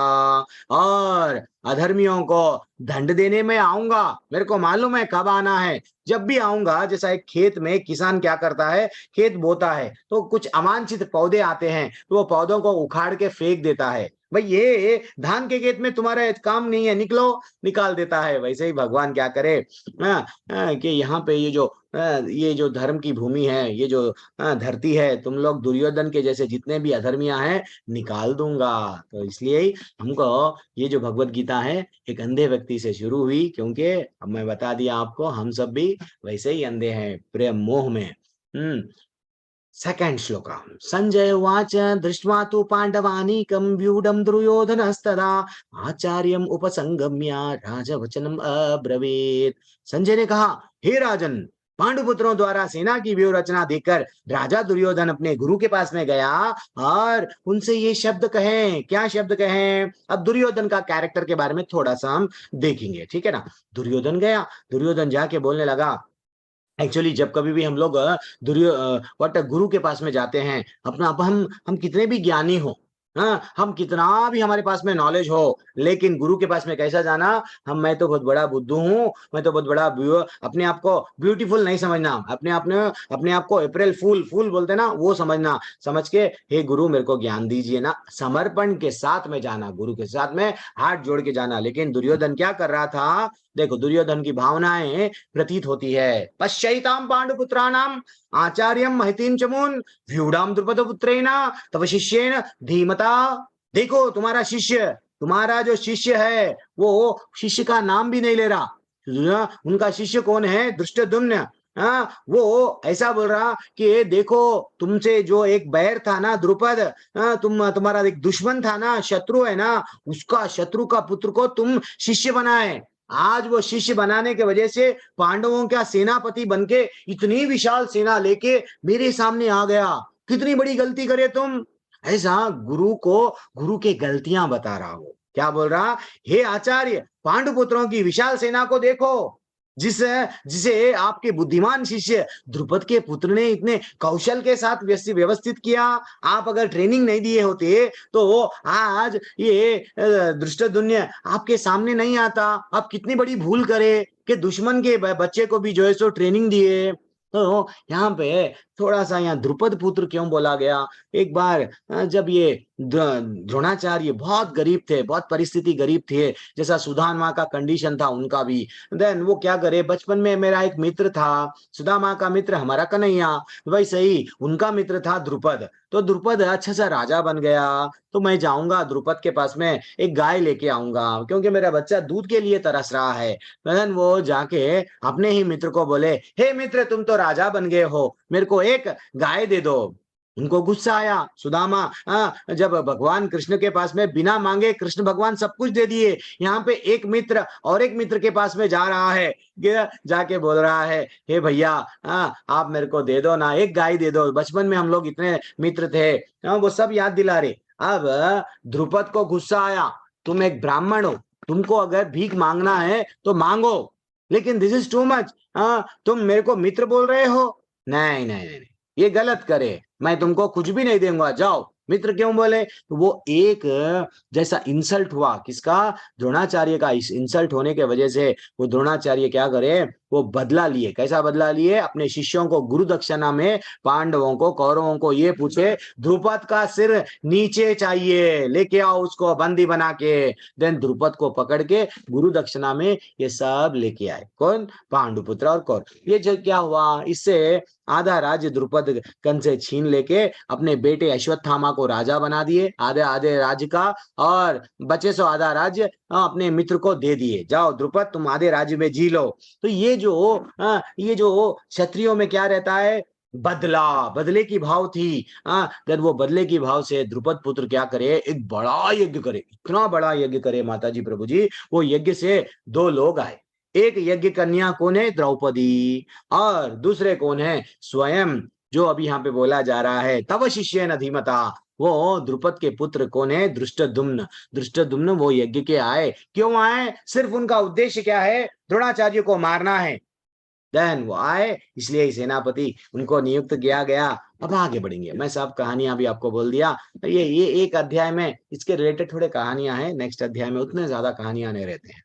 और अधर्मियों को दंड देने में आऊंगा। मेरे को मालूम है कब आना है, जब भी आऊंगा। जैसा एक खेत में किसान क्या करता है, खेत बोता है तो कुछ अवांछित पौधे आते हैं तो वो पौधों को उखाड़ के फेंक देता है, भाई ये धान के खेत में तुम्हारा काम नहीं है, निकलो, निकाल देता है। वैसे ही भगवान क्या करे कि यहाँ पे ये जो धर्म की भूमि है, ये जो धरती है, तुम लोग दुर्योधन के जैसे जितने भी अधर्मियां हैं निकाल दूंगा। तो इसलिए ही हमको ये जो भगवत गीता है एक अंधे व्यक्ति से शुरू हुई, क्योंकि अब मैं बता दिया आपको, हम सब भी वैसे ही अंधे हैं प्रेम मोह में। सेकंड श्लोक, संजय उवाच दृष्ट्वा तु पांडवानीकं व्यूढं दुर्योधनस्तदा आचार्यम उपसंगम्य राजवचनम अब्रवीत। संजय ने कहा, हे राजन, पांडुपुत्रों द्वारा सेना की व्यूह रचना देखकर राजा दुर्योधन अपने गुरु के पास में गया और उनसे ये शब्द कहे। क्या शब्द कहे, अब दुर्योधन का कैरेक्टर के बारे में थोड़ा सा हम देखेंगे, ठीक है ना। दुर्योधन गया, दुर्योधन जाके बोलने लगा, एक्चुअली जब कभी भी हम लोग गुरु के पास में जाते हैं, अपना अब हम कितने भी ज्ञानी हो, हम कितना भी हमारे पास में नॉलेज हो, लेकिन गुरु के पास में कैसा जाना, मैं तो बहुत बड़ा बुद्धू हूँ, मैं तो बहुत बड़ा अपने आप को ब्यूटीफुल नहीं समझना, अपने आप को अप्रैल फूल बोलते ना, वो समझना, समझ के हे गुरु मेरे को ज्ञान दीजिए ना, समर्पण के साथ में जाना, गुरु के साथ में हाथ जोड़ के जाना। लेकिन दुर्योधन क्या कर रहा था, देखो दुर्योधन की भावनाएं प्रतीत होती है, पश्यैताम पांडुपुत्राणाम आचार्यम महतीम चमून व्यूढ़ाम द्रुपद पुत्रेण तव शिष्येन धीमता। देखो तुम्हारा शिष्य, तुम्हारा जो शिष्य है वो शिष्य का नाम भी नहीं ले रहा, उनका शिष्य कौन है, धृष्टद्युम्न। वो ऐसा बोल रहा कि देखो तुमसे जो एक बैर था ना द्रुपद, तुम्हारा एक दुश्मन था ना, शत्रु है ना, उसका शत्रु का पुत्र को तुम शिष्य बनाए। आज वो शिष्य बनाने के वजह से पांडवों का सेनापति बनके इतनी विशाल सेना लेके मेरे सामने आ गया, कितनी बड़ी गलती करे तुम। ऐसा गुरु के गलतियां बता रहा हो। क्या बोल रहा, हे आचार्य, पांडुपुत्रों की विशाल सेना को देखो, जिसे आपके बुद्धिमान शिष्य द्रुपद के पुत्र ने इतने कौशल के साथ व्यवस्थित किया। आप अगर ट्रेनिंग नहीं दिए होते तो आज ये धृष्टद्युम्न आपके सामने नहीं आता। आप कितनी बड़ी भूल करे कि दुश्मन के बच्चे को भी जो है सो ट्रेनिंग दिए। तो यहाँ पे थोड़ा सा यहाँ द्रुपद पुत्र क्यों बोला गया, एक बार जब ये द्रोणाचार्य बहुत गरीब थे, बहुत परिस्थिति गरीब थे, जैसा सुदामा का कंडीशन था उनका भी, देन वो क्या करे, बचपन में मेरा एक मित्र था, सुदामा का मित्र हमारा कन्हैया, वैसे ही उनका मित्र था द्रुपद। तो द्रुपद अच्छा सा राजा बन गया, तो मैं जाऊंगा द्रुपद के पास में एक गाय लेके आऊंगा, क्योंकि मेरा बच्चा दूध के लिए तरस रहा है। देन वो जाके अपने ही मित्र को बोले, हे मित्र, तुम तो राजा बन गए हो, मेरे को एक गाय दे दो। उनको गुस्सा आया। सुदामा जब भगवान कृष्ण के पास में बिना मांगे कृष्ण भगवान सब कुछ दे दिए। यहाँ पे एक मित्र और एक मित्र के पास में जा रहा है, जाके बोल रहा है, हे भैया आप मेरे को दे दो ना, एक गाय दे दो, बचपन में हम लोग इतने मित्र थे। वो सब याद दिला रहे। अब द्रुपद को गुस्सा आया, तुम एक ब्राह्मण हो, तुमको अगर भीख मांगना है तो मांगो, लेकिन दिस इज टू मच। तुम मेरे को मित्र बोल रहे हो? नहीं नहीं नहीं, ये गलत करे, मैं तुमको कुछ भी नहीं दूंगा, जाओ। मित्र क्यों बोले? तो वो एक जैसा इंसल्ट हुआ किसका? द्रोणाचार्य का। इस इंसल्ट होने के वजह से वो द्रोणाचार्य क्या करे, वो बदला लिए। कैसा बदला लिए? अपने शिष्यों को गुरु दक्षिणा में, पांडवों को, कौरवों को ये पूछे, द्रुपद का सिर नीचे चाहिए, लेके आओ उसको बंदी बना के। देन द्रुपद को पकड़ के गुरु दक्षिणा में ये सब लेके आए। कौन? पांडुपुत्र और कौरव। ये जो क्या हुआ, इससे आधा राज्य द्रुपद कन से छीन लेके अपने बेटे अश्वत्थामा को राजा बना दिए, आधे आधे राज्य का, और बचे सो आधा राज्य अपने मित्र को दे दिए। जाओ द्रुपद, तुम आधे राज्य में जी लो। तो ये जो क्षत्रियों में क्या रहता है, बदला, बदले की भाव थी। फिर वो बदले की भाव से द्रुपद पुत्र क्या करे, एक बड़ा यज्ञ करे, इतना बड़ा यज्ञ करे माता जी प्रभु जी। वो यज्ञ से दो लोग आए। एक यज्ञ कन्या कौन है? द्रौपदी। और दूसरे कौन है? स्वयं, जो अभी यहाँ पे बोला जा रहा है, तव शिष्य न धीमता। वो द्रुपद के पुत्र कौन है? धृष्टद्युम्न। धृष्टद्युम्न वो यज्ञ के आए। क्यों आए? सिर्फ उनका उद्देश्य क्या है? द्रोणाचार्य को मारना है। देन वो आए, इसलिए सेनापति उनको नियुक्त किया गया। अब आगे बढ़ेंगे, मैं सब कहानियां भी आपको बोल दिया। ये एक अध्याय में इसके रिलेटेड थोड़े कहानियां हैं, नेक्स्ट अध्याय में उतने ज्यादा कहानियां नहीं रहते हैं।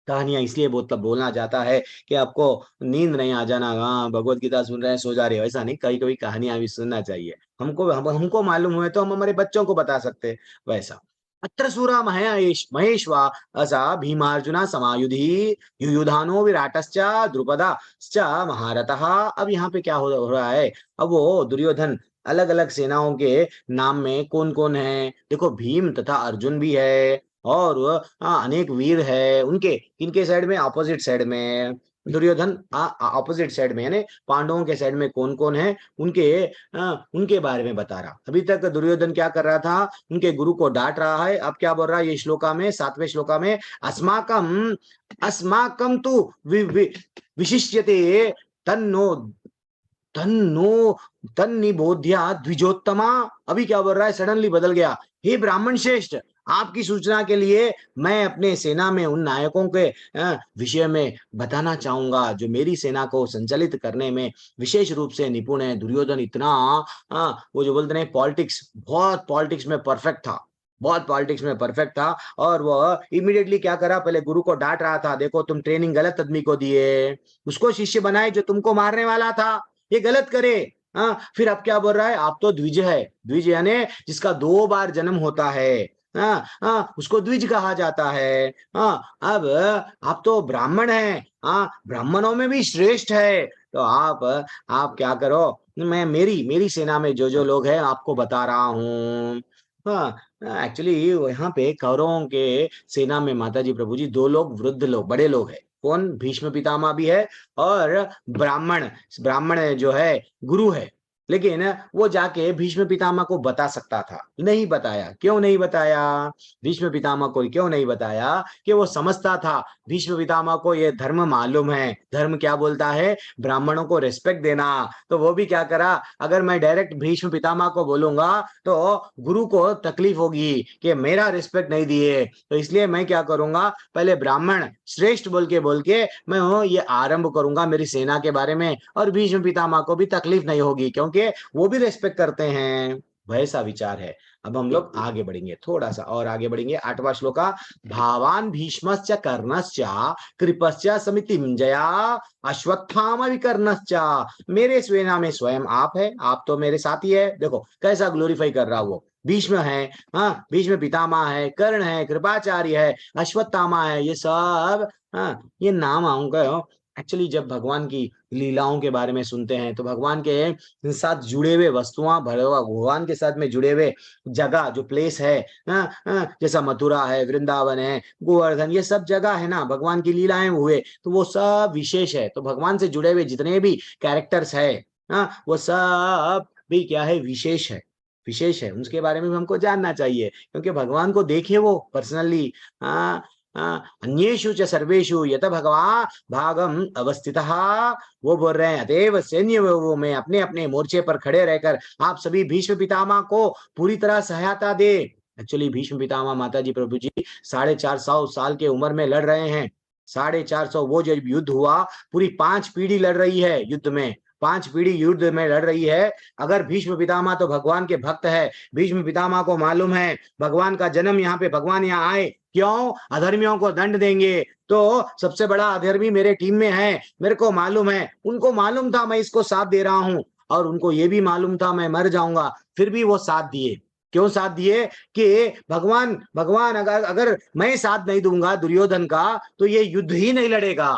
कहानियां इसलिए बोलना चाहता है कि आपको नींद नहीं आ जाना, हाँ भगवत गीता सुन रहे हैं सो जा रहे हो, ऐसा नहीं, कभी कभी कहानियां भी सुनना चाहिए। हमको मालूम हुए तो हम हमारे बच्चों को बता सकते हैं, वैसा। अत्र सूरा महेश्वा असा भीमार्जुना समायुधि युयुधानो विराटश्च द्रुपदाश्च महारथः। अब यहाँ पे क्या हो रहा है? अब वो दुर्योधन अलग अलग सेनाओं के नाम में कौन कौन है? देखो, भीम तथा अर्जुन भी है, और अनेक वीर है उनके। किनके साइड में? अपोजिट साइड में। दुर्योधन अपोजिट साइड में, यानी पांडवों के साइड में कौन कौन है, उनके बारे में बता रहा। अभी तक दुर्योधन क्या कर रहा था? उनके गुरु को डांट रहा है। अब क्या बोल रहा है ये श्लोका में, 7वें श्लोका में? अस्माकम अस्माकम तु विशिष्यते तन्नो तन्नो तन्निबोध्या द्विजोत्तमा। अभी क्या बोल रहा है? सडनली बदल गया। हे ब्राह्मण श्रेष्ठ, आपकी सूचना के लिए मैं अपने सेना में उन नायकों के विषय में बताना चाहूंगा जो मेरी सेना को संचालित करने में विशेष रूप से निपुण है। दुर्योधन इतना वो जो बोलते हैं पॉलिटिक्स, बहुत पॉलिटिक्स में परफेक्ट था, बहुत पॉलिटिक्स में परफेक्ट था। और वो इमीडिएटली क्या करा? पहले गुरु को डांट रहा था, देखो तुम ट्रेनिंग गलत आदमी को दिए, उसको शिष्य बनाए जो तुमको मारने वाला था, ये गलत करे। फिर अब क्या बोल रहा है? आप तो द्विज है। द्विज यानी जिसका 2 बार जन्म होता है, उसको द्विज कहा जाता है। अब आप तो ब्राह्मण हैं, ब्राह्मणों में भी श्रेष्ठ है। तो आप क्या करो, मैं मेरी सेना में जो जो लोग हैं आपको बता रहा हूँ। एक्चुअली यहाँ पे कौरवों के सेना में माता जी प्रभु जी 2 लोग वृद्ध लोग, बड़े लोग हैं। कौन? भीष्म पितामह भी है, और ब्राह्मण जो है गुरु है। लेकिन वो जाके भीष्म पितामह को बता सकता था, नहीं बताया। क्यों नहीं बताया? भीष्म पितामह को क्यों नहीं बताया? कि वो समझता था, भीष्म पितामह को ये धर्म मालूम है। धर्म क्या बोलता है? ब्राह्मणों को रिस्पेक्ट देना। तो वो भी क्या करा? अगर मैं डायरेक्ट भीष्म पितामह को बोलूंगा तो गुरु को तकलीफ होगी कि मेरा रिस्पेक्ट नहीं दिए, तो इसलिए मैं क्या करूंगा, पहले ब्राह्मण श्रेष्ठ बोल के मैं ये आरंभ करूंगा मेरी सेना के बारे में, और भीष्म पितामह को भी तकलीफ नहीं होगी क्योंकि वो भी रेस्पेक्ट करते हैं। वैसा विचार है। अब हम लोग आगे बढ़ेंगे, थोड़ा सा और आगे बढ़ेंगे। 8वां श्लोका, भावान भीष्मश्च कर्णश्च कृपश्च समितिंजया अश्वत्थामा विकर्णश्च। मेरे सेना में स्वयं आप है, आप तो मेरे साथी है। देखो कैसा ग्लोरीफाई कर रहा वो। भीष्म है, भीष्म पितामह है, कर्ण है, कृपाचार्य है, अश्वत्थामा है, ये सब ये नाम आऊंगा। एक्चुअली जब भगवान की लीलाओं के बारे में सुनते हैं तो भगवान के साथ जुड़े हुए वस्तुआं, भगवान के साथ में जुड़े हुए जगह, जो प्लेस है, जैसा मथुरा है, वृंदावन है, गोवर्धन, ये सब जगह है ना, भगवान की लीलाएं हुए, तो वो सब विशेष है। तो भगवान से जुड़े हुए जितने भी कैरेक्टर्स है, वो सब भी क्या है, विशेष है, विशेष है, उसके बारे में भी हमको जानना चाहिए, क्योंकि भगवान को देखे वो पर्सनली। अन्येषु च सर्वेषु यत भगवान भागम अवस्थितः, वो बोल रहे हैं अतएव सैन्य वो में अपने अपने मोर्चे पर खड़े रहकर आप सभी भीष्म पितामह को पूरी तरह सहायता दे। एक्चुअली भीष्म पितामह माता जी प्रभु जी 450 साल के उम्र में लड़ रहे हैं। 450, वो जो युद्ध हुआ पूरी 5 पीढ़ी लड़ रही है युद्ध में, 5 पीढ़ी युद्ध में लड़ रही है। अगर भीष्म पितामह तो भगवान के भक्त है, भीष्म पितामह को मालूम है भगवान का जन्म यहाँ पे, भगवान यहाँ आए क्यों, अधर्मियों को दंड देंगे, तो सबसे बड़ा अधर्मी मेरे टीम में है, मेरे को मालूम है, उनको मालूम था मैं इसको साथ दे रहा हूं, और उनको ये भी मालूम था मैं मर जाऊंगा, फिर भी वो साथ दिए। क्यों साथ दिए कि भगवान भगवान अगर मैं साथ नहीं दूंगा दुर्योधन का तो ये युद्ध ही नहीं लड़ेगा।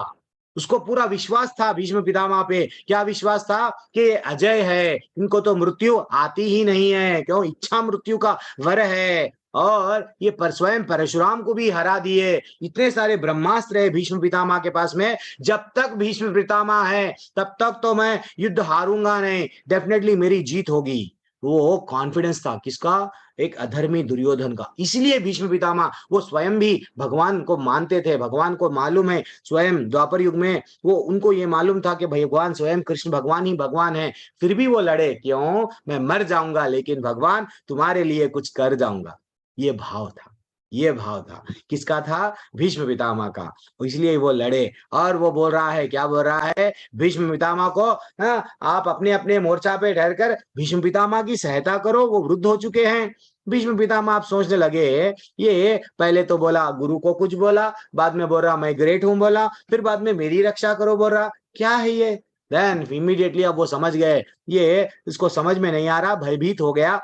उसको पूरा विश्वास था भीष्म पितामह पे। क्या विश्वास था कि अजय है, इनको तो मृत्यु आती ही नहीं है, क्यों, इच्छा मृत्यु का वर है। और ये स्वयं परशुराम को भी हरा दिए। इतने सारे ब्रह्मास्त्र है भीष्म पितामह के पास में, जब तक भीष्म पितामह है तब तक तो मैं युद्ध हारूंगा नहीं, डेफिनेटली मेरी जीत होगी। वो कॉन्फिडेंस था किसका, एक अधर्मी दुर्योधन का। इसलिए भीष्म पितामह वो स्वयं भी भगवान को मानते थे, भगवान को मालूम है, स्वयं द्वापर युग में वो उनको ये मालूम था कि भगवान स्वयं कृष्ण भगवान ही भगवान है, फिर भी वो लड़े। क्यों, मैं मर जाऊंगा लेकिन भगवान तुम्हारे लिए कुछ कर जाऊंगा। ये भाव था, ये भाव था किसका था, भीष्म पितामह का। इसलिए वो लड़े। और वो बोल रहा है, क्या बोल रहा है भीष्म पितामह को, आप अपने अपने मोर्चा पे ठहरकर भीष्म पितामह की सहायता करो, वो वृद्ध हो चुके हैं। भीष्म पितामह आप सोचने लगे, ये पहले तो बोला गुरु को कुछ बोला, बाद में बोल रहा मैं ग्रेट हूं बोला, फिर बाद में मेरी रक्षा करो बोल रहा, क्या है ये। देन इमीडिएटली अब वो समझ गए, ये इसको समझ में नहीं आ रहा, भयभीत हो गया,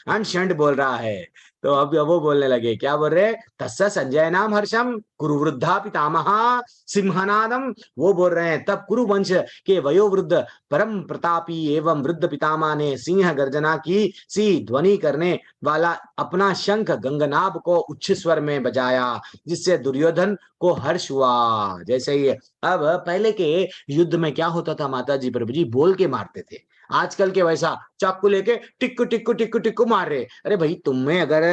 अनशंड बोल रहा है। तो अब वो बोलने लगे, क्या बोल रहे, तस्य संजय नाम हर्षम कुरु वृद्धा पितामह सिंहनादम। वो बोल रहे हैं तब कुरु वंश के वयोवृद्ध परम प्रतापी एवं वृद्ध पितामह ने सिंह गर्जना की सी ध्वनि करने वाला अपना शंख गंगनाभ को उच्च स्वर में बजाया, जिससे दुर्योधन को हर्ष हुआ। जैसे ही अब पहले के युद्ध में क्या होता था माता जी प्रभु जी, बोल के मारते थे। आजकल के वैसा चाकू लेके टिक्कू टिक्कू टिक्कू टिक्कू मार रहे। अरे भाई, तुम में अगर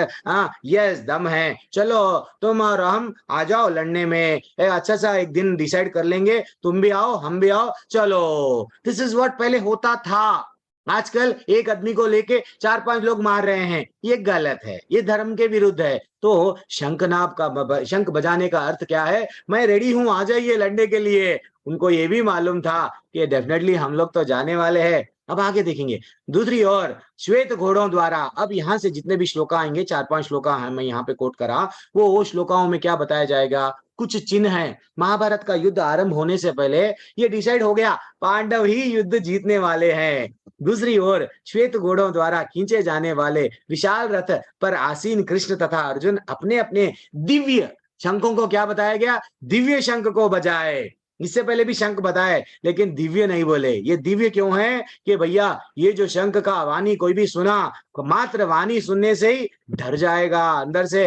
यस दम है, चलो तुम और हम आ जाओ लड़ने में, अच्छा सा एक दिन डिसाइड कर लेंगे, तुम भी आओ हम भी आओ, चलो। दिस इज व्हाट पहले होता था। आजकल एक आदमी को लेके 4-5 लोग मार रहे हैं, ये गलत है, ये धर्म के विरुद्ध है। तो शंखनाद का शंख बजाने का अर्थ क्या है, मैं रेडी हूं, आ जाइए लड़ने के लिए। उनको ये भी मालूम था कि डेफिनेटली हम लोग तो जाने वाले हैं। अब आगे देखेंगे। दूसरी ओर श्वेत घोड़ों द्वारा, अब यहाँ से जितने भी श्लोका आएंगे, 4-5 श्लोका मैं यहाँ पे कोट करा, वो श्लोकाओं में क्या बताया जाएगा, कुछ चिन्ह है। महाभारत का युद्ध आरंभ होने से पहले ये डिसाइड हो गया, पांडव ही युद्ध जीतने वाले हैं। दूसरी ओर श्वेत घोड़ों द्वारा खींचे जाने वाले विशाल रथ पर आसीन कृष्ण तथा अर्जुन अपने अपने दिव्य शंखों को, क्या बताया गया, दिव्य शंख को बजाए। इससे पहले भी शंख बताए लेकिन दिव्य नहीं बोले। ये दिव्य क्यों है कि भैया ये जो शंख का वाणी कोई भी सुना, मात्र वाणी सुनने से ही डर जाएगा अंदर से।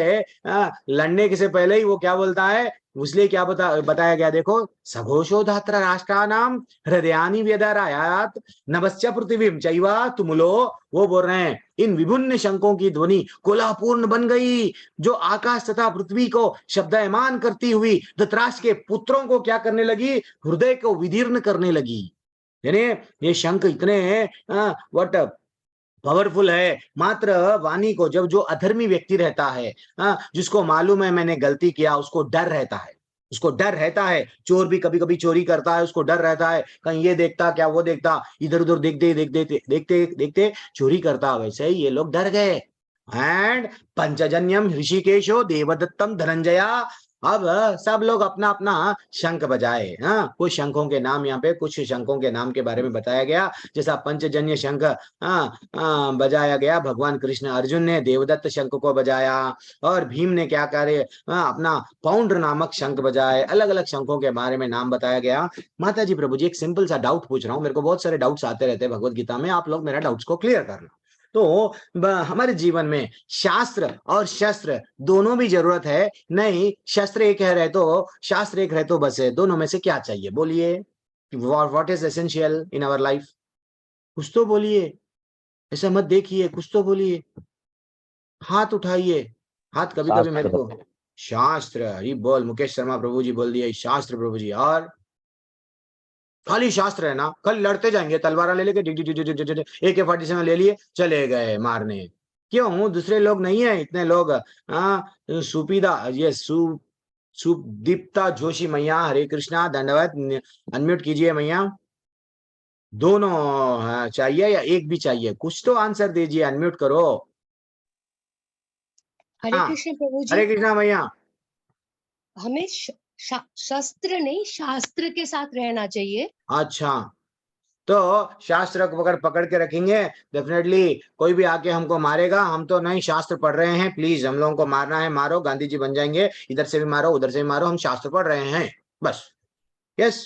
लड़ने से पहले ही वो क्या बोलता है, इसलिए क्या बताया गया, देखो, सघोषो धात्र राष्ट्रानाम हृदयानि व्यदरायात नभश्च पृथ्वीम चैवा तुमुलो। वो बोल रहे हैं इन विभिन्न शंखों की ध्वनि कोलापूर्ण बन गई, जो आकाश तथा पृथ्वी को शब्दायमान करती हुई धृतराष्ट्र के पुत्रों को क्या करने लगी, हृदय को विदीर्ण करने लगी। यानी ये शंख इतने व्हाट पावरफुल है। मात्र वाणी को, जब जो अधर्मी व्यक्ति रहता है, जिसको मालूम है मैंने गलती किया, उसको डर रहता है, उसको डर रहता है। चोर भी कभी कभी चोरी करता है, उसको डर रहता है, कहीं ये देखता क्या वो देखता, इधर उधर देखते देखते देखते देखते चोरी करता। वैसे ही ये लोग डर गए। एंड पंचजन्यम ऋषिकेशो देवदत्तम धनंजया। अब सब लोग अपना अपना शंख बजाए। कुछ शंखों के नाम यहाँ पे, कुछ शंखों के नाम के बारे में बताया गया। जैसा पंचजन्य शंख बजाया गया, भगवान कृष्ण अर्जुन ने देवदत्त शंख को बजाया, और भीम ने क्या करे, अपना पौंड्र नामक शंख बजाए। अलग अलग शंखों के बारे में नाम बताया गया। माता जी प्रभु जी, एक सिंपल सा डाउट पूछ रहा हूँ, मेरे को बहुत सारे डाउट्स आते रहते हैं भगवत गीता में, आप लोग मेरा डाउट्स को क्लियर करना। तो हमारे जीवन में शास्त्र और शस्त्र दोनों भी जरूरत है। नहीं, शस्त्र एक है रहे तो शास्त्र एक रहे तो बस है, दोनों में से क्या चाहिए बोलिए, what is essential in our life, कुछ तो बोलिए। ऐसा मत देखिए, कुछ तो बोलिए, हाथ उठाइए, हाथ कभी कभी मेरे को शास्त्र, अरे बोल, मुकेश शर्मा प्रभु जी बोल दिए शास्त्र प्रभु जी, और खाली शास्त्र है ना, कल लड़ते जाएंगे, तलवार ले लेके AK-47 ले लिए, चले गए मारने। क्यों? दूसरे लोग नहीं है इतने लोग? सुपीदा, ये सुदीप्ता जोशी मैया, हरे कृष्णा, दंडवत, अनम्यूट कीजिए मैया। दोनों चाहिए या एक भी चाहिए? कुछ तो आंसर दीजिए, अनम्यूट करो। हरे हाँ, कृष्ण प्रभु जी, हरे कृष्णा मैया। हमें शस्त्र नहीं शास्त्र के साथ रहना चाहिए। अच्छा, तो शास्त्र को अगर पकड़ के रखेंगे, डेफिनेटली कोई भी आके हमको मारेगा, हम तो नहीं शास्त्र पढ़ रहे हैं, प्लीज हम लोगों को मारना है मारो, गांधी जी बन जाएंगे, इधर से भी मारो उधर से भी मारो, हम शास्त्र पढ़ रहे हैं बस। यस,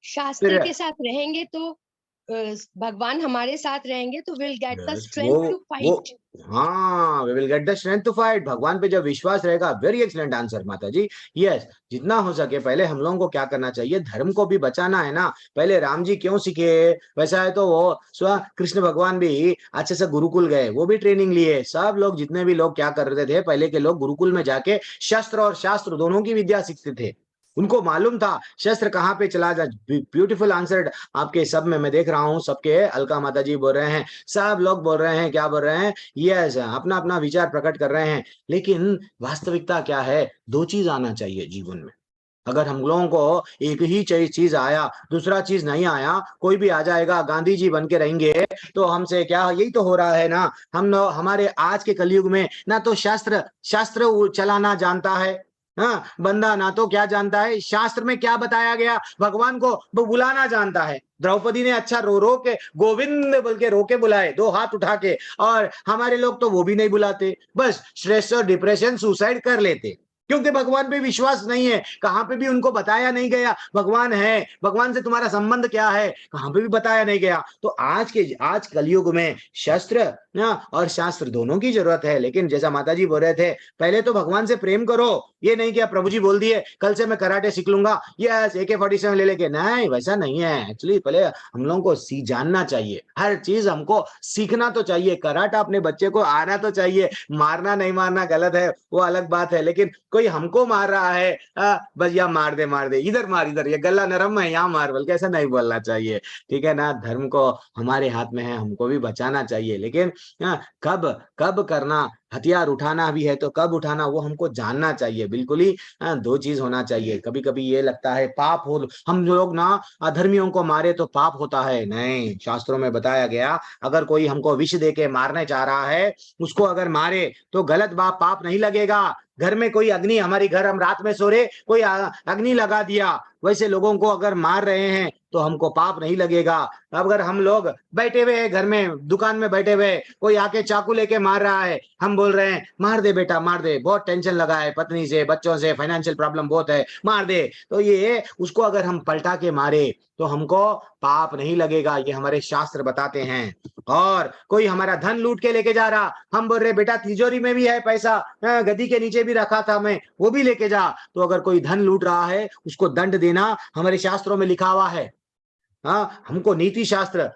शास्त्र के साथ रहेंगे तो भगवान हमारे साथ रहेंगे तो will get the strength to fight. हाँ, we will get the strength to fight. भगवान पे जब विश्वास रहेगा, वेरी एक्सीलेंट आंसर माता जी। यस, जितना हो सके पहले हम लोगों को क्या करना चाहिए, धर्म को भी बचाना है ना। पहले राम जी क्यों सीखे? वैसा है तो वो स्व कृष्ण भगवान भी अच्छे से गुरुकुल गए, वो भी ट्रेनिंग लिए। सब लोग जितने भी लोग क्या कर रहे थे, पहले के लोग गुरुकुल में जाके शस्त्र और शास्त्र दोनों की विद्या सीखते थे। उनको मालूम था शस्त्र कहाँ पे चला जा। ब्यूटीफुल आंसर आपके सब में मैं देख रहा हूँ, सबके अलका माता जी बोल रहे हैं, सब लोग बोल रहे हैं, क्या बोल रहे हैं, यस, अपना अपना विचार प्रकट कर रहे हैं। लेकिन वास्तविकता क्या है? दो चीज आना चाहिए जीवन में। अगर हम लोगों को एक ही चीज आया, दूसरा चीज नहीं आया, कोई भी आ जाएगा, गांधी जी बन के रहेंगे, तो हमसे क्या? यही तो हो रहा है ना। हम हमारे आज के कलयुग में ना तो शास्त्र शास्त्र चलाना जानता है, हाँ, बंदा ना तो क्या जानता है, शास्त्र में क्या बताया गया, भगवान को वो बुलाना जानता है। द्रौपदी ने अच्छा रो रो के गोविंद बोल के रो के बुलाए, दो हाथ उठा के, और हमारे लोग तो वो भी नहीं बुलाते, बस स्ट्रेस और डिप्रेशन, सुसाइड कर लेते, क्योंकि भगवान पे विश्वास नहीं है। कहां पे भी उनको बताया नहीं गया भगवान है, भगवान से तुम्हारा संबंध क्या है, कहां पे भी बताया नहीं गया। तो आज कलयुग में शस्त्र और शास्त्र दोनों की जरूरत है। लेकिन जैसा माता जी बोल रहे थे, पहले तो भगवान से प्रेम करो। ये नहीं कि प्रभु जी बोल दिए कल से मैं कराटे सीख लूंगा, यस, AK-47 ले लेके, नहीं, वैसा नहीं है। एक्चुअली पहले हम लोगों को जानना चाहिए, हर चीज हमको सीखना तो चाहिए। कराटा अपने बच्चे को आना तो चाहिए, मारना नहीं मारना गलत है, वो अलग बात है। लेकिन कोई हमको मार रहा है, बस या मार दे, इधर मार, इधर, ये गला नरम है, यहाँ मार, बल्कि ऐसा नहीं बोलना चाहिए, ठीक है ना। धर्म को हमारे हाथ में है, हमको भी बचाना चाहिए। लेकिन कब कब करना, हथियार उठाना भी है तो कब उठाना, वो हमको जानना चाहिए। बिल्कुल ही दो चीज होना चाहिए। कभी कभी ये लगता है पाप हो, हम लोग ना अधर्मियों को मारे तो पाप होता है, नहीं, शास्त्रों में बताया गया, अगर कोई हमको विष दे के मारने चाह रहा है, उसको अगर मारे तो गलत बाप पाप नहीं लगेगा। घर में कोई अग्नि, हमारी घर हम रात में सो रहे, कोई अग्नि लगा दिया, वैसे लोगों को अगर मार रहे हैं तो हमको पाप नहीं लगेगा। अगर हम लोग बैठे हुए हैं घर में, दुकान में बैठे हुए, कोई आके चाकू लेके मार रहा है, हम बोल रहे हैं मार दे बेटा मार दे, बहुत टेंशन लगा है, पत्नी से बच्चों से फाइनेंशियल प्रॉब्लम बहुत है, मार दे, तो ये उसको अगर हम पलटा के मारे तो हमको पाप नहीं लगेगा, ये हमारे शास्त्र बताते हैं। और कोई हमारा धन लूट के लेके जा रहा, हम बोल रहे बेटा तिजोरी में भी है पैसा, गद्दी के नीचे भी रखा था मैं, वो भी लेके जा। तो अगर कोई धन लूट रहा है उसको दंड देना हमारे शास्त्रों में लिखा हुआ है। हाँ, हमको नीति शास्त्र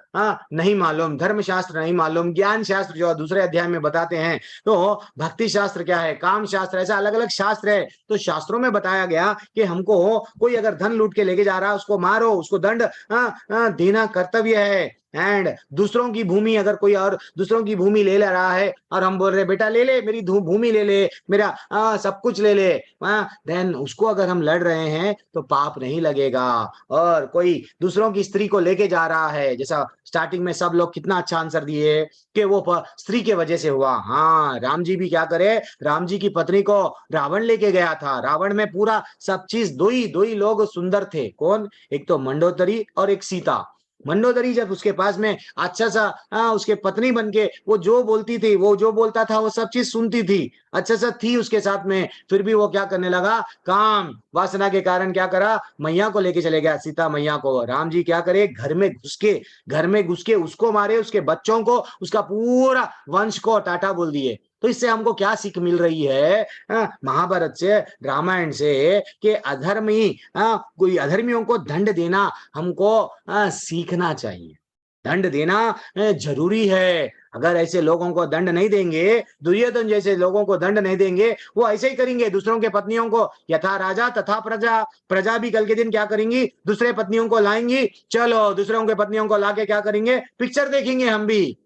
नहीं मालूम, धर्म शास्त्र नहीं मालूम, ज्ञान शास्त्र जो दूसरे अध्याय में बताते हैं, तो भक्ति शास्त्र क्या है, काम शास्त्र, ऐसा अलग अलग शास्त्र है। तो शास्त्रों में बताया गया कि हमको कोई अगर धन लूट के लेके जा रहा है उसको मारो, उसको दंड देना कर्तव्य है। एंड दूसरों की भूमि, अगर कोई और दूसरों की भूमि ले रहा है और हम बोल रहे बेटा ले ले मेरी भूमि ले ले, मेरा सब कुछ ले ले, देन उसको अगर हम लड़ रहे हैं तो पाप नहीं लगेगा। और कोई दूसरों की स्त्री को लेके जा रहा है, जैसा स्टार्टिंग में सब लोग कितना अच्छा आंसर दिए कि वो स्त्री के वजह से हुआ। हाँ, राम जी भी क्या करे, राम जी की पत्नी को रावण लेके गया था, रावण में पूरा सब चीज, दो ही लोग सुंदर थे, कौन, एक तो मंडोदरी और एक सीता। मंडोदरी जब उसके पास में अच्छा सा उसके पत्नी बनके, वो जो बोलती थी, वो जो बोलता था, वो सब चीज सुनती थी, अच्छा सा थी उसके साथ में, फिर भी वो क्या करने लगा, काम वासना के कारण क्या करा, मैया को लेके चले गया, सीता मैया को। राम जी क्या करे, घर में घुस के उसको मारे, उसके बच्चों को, उसका पूरा वंश को टाटा बोल दिए। तो इससे हमको क्या सीख मिल रही है महाभारत से, रामायण से, कि कोई अधर्मियों को दंड देना हमको सीखना चाहिए। दंड देना जरूरी है। अगर ऐसे लोगों को दंड नहीं देंगे, दुर्योधन जैसे लोगों को दंड नहीं देंगे, वो ऐसे ही करेंगे दूसरों के पत्नियों को, यथा राजा तथा प्रजा। प्रजा भी कल के दिन क्या करेंगी, दूसरे पत्नियों को लाएंगी। चलो दूसरों के पत्नियों को लाके क्या करेंगे, पिक्चर देखेंगे, हम भी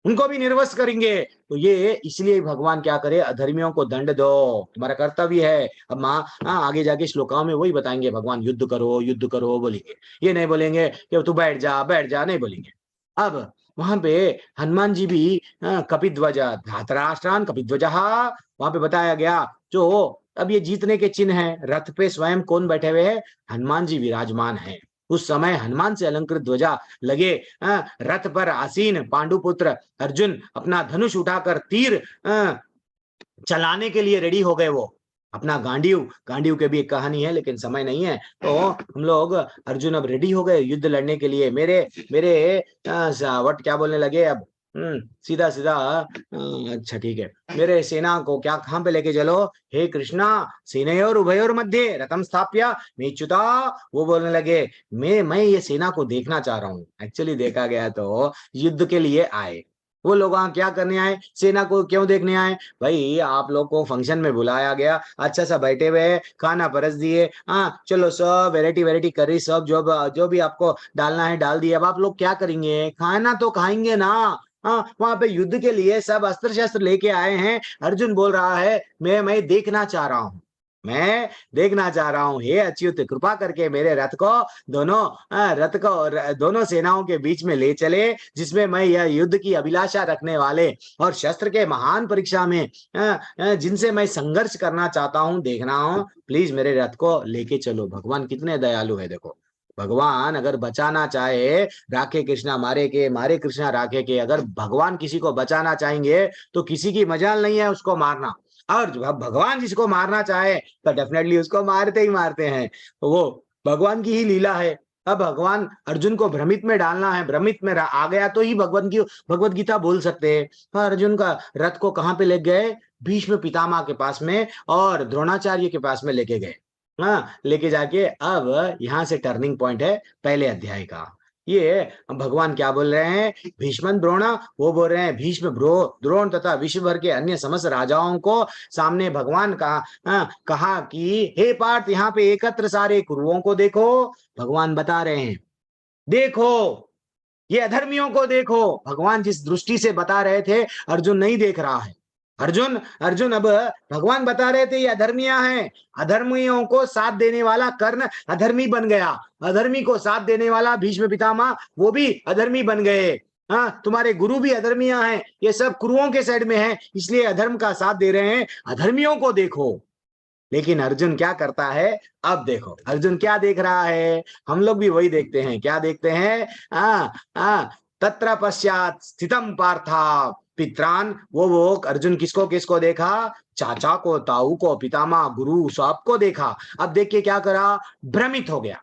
उनको भी निर्वस्त्र करेंगे। तो ये इसलिए भगवान क्या करे, अधर्मियों को दंड दो, तुम्हारा कर्तव्य है। अब आगे जाके श्लोकाओं में वही बताएंगे भगवान, युद्ध करो बोलेंगे। ये नहीं बोलेंगे कि तू बैठ जा, नहीं बोलेंगे। अब वहां पे हनुमान जी भी कपिध्वज धातराष्ट्रान कपिध्वजः, वहां पे बताया गया। जो अब ये जीतने के चिन्ह है, रथ पे स्वयं कौन बैठे हुए हैं, हनुमान जी विराजमान है। उस समय हनुमान से अलंकृत ध्वजा लगे, रथ पर आसीन पांडुपुत्र अर्जुन अपना धनुष उठाकर तीर चलाने के लिए रेडी हो गए। वो अपना गांडीव के भी एक कहानी है, लेकिन समय नहीं है। तो हम लोग अर्जुन अब रेडी हो गए युद्ध लड़ने के लिए। मेरे वट क्या बोलने लगे अब, सीधा अच्छा ठीक है, मेरे सेना को क्या कहां पे लेके चलो, हे कृष्णा सेनयोर उभयोर मध्य रथम स्थाप्य मेच्युता। वो बोलने लगे मैं ये सेना को देखना चाह रहा हूँ। एक्चुअली देखा गया तो युद्ध के लिए आए वो लोग, क्या करने आए, सेना को क्यों देखने आए भाई। आप लोग को फंक्शन में बुलाया गया, अच्छा सा बैठे हुए, खाना परस दिए, हाँ चलो सब वेराइटी करी, सब जो भी आपको डालना है डाल दिए। अब आप लोग क्या करेंगे, खाना तो खाएंगे ना। हाँ, वहां पे युद्ध के लिए सब अस्त्र शस्त्र लेके आए हैं। अर्जुन बोल रहा है मैं देखना चाह रहा हूँ, मैं देखना चाह रहा हूँ। हे अच्युत कृपा करके मेरे रथ को दोनों सेनाओं के बीच में ले चले, जिसमें मैं यह युद्ध की अभिलाषा रखने वाले और शस्त्र के महान परीक्षा में जिनसे मैं संघर्ष करना चाहता हूँ देखना हूँ, प्लीज मेरे रथ को लेके चलो। भगवान कितने दयालु है देखो। भगवान अगर बचाना चाहे, राखे कृष्णा मारे कृष्णा राखे के, अगर भगवान किसी को बचाना चाहेंगे तो किसी की मजाल नहीं है उसको मारना। और भगवान जिसको मारना चाहे तो डेफिनेटली उसको मारते ही मारते हैं। वो भगवान की ही लीला है। अब भगवान अर्जुन को भ्रमित में डालना है, भ्रमित में आ गया तो ही भगवत गीता बोल सकते हैं। तो अर्जुन का रथ को कहां पे ले गए, भीष्म पितामह के पास में और द्रोणाचार्य के पास में लेके गए। हाँ, लेके जाके अब यहाँ से टर्निंग पॉइंट है पहले अध्याय का। ये भगवान क्या बोल रहे हैं, भीष्मन द्रोणा, वो बोल रहे हैं भीष्म द्रोण तथा विश्व भर के अन्य समस्त राजाओं को सामने भगवान का कहा कि हे पार्थ, यहाँ पे एकत्र सारे कुरुओं को देखो। भगवान बता रहे हैं देखो ये अधर्मियों को देखो। भगवान जिस दृष्टि से बता रहे थे अर्जुन नहीं देख रहा है। अर्जुन अब भगवान बता रहे थे ये अधर्मियां हैं, अधर्मियों को साथ देने वाला कर्ण अधर्मी बन गया, अधर्मी को साथ देने वाला भीष्म पितामह वो भी अधर्मी बन गए। हाँ, तुम्हारे गुरु भी अधर्मियां हैं, ये सब कुरुओं के साइड में हैं, इसलिए अधर्म का साथ दे रहे हैं, अधर्मियों को देखो। लेकिन अर्जुन क्या करता है, अब देखो अर्जुन क्या देख रहा है, हम लोग भी वही देखते हैं। क्या देखते हैं, तत्र पश्चात स्थितम पार्था पित्रान, वो अर्जुन किसको देखा, चाचा को, ताऊ को, पितामह, गुरु सबको देखा। अब देखिए क्या करा, भ्रमित हो गया।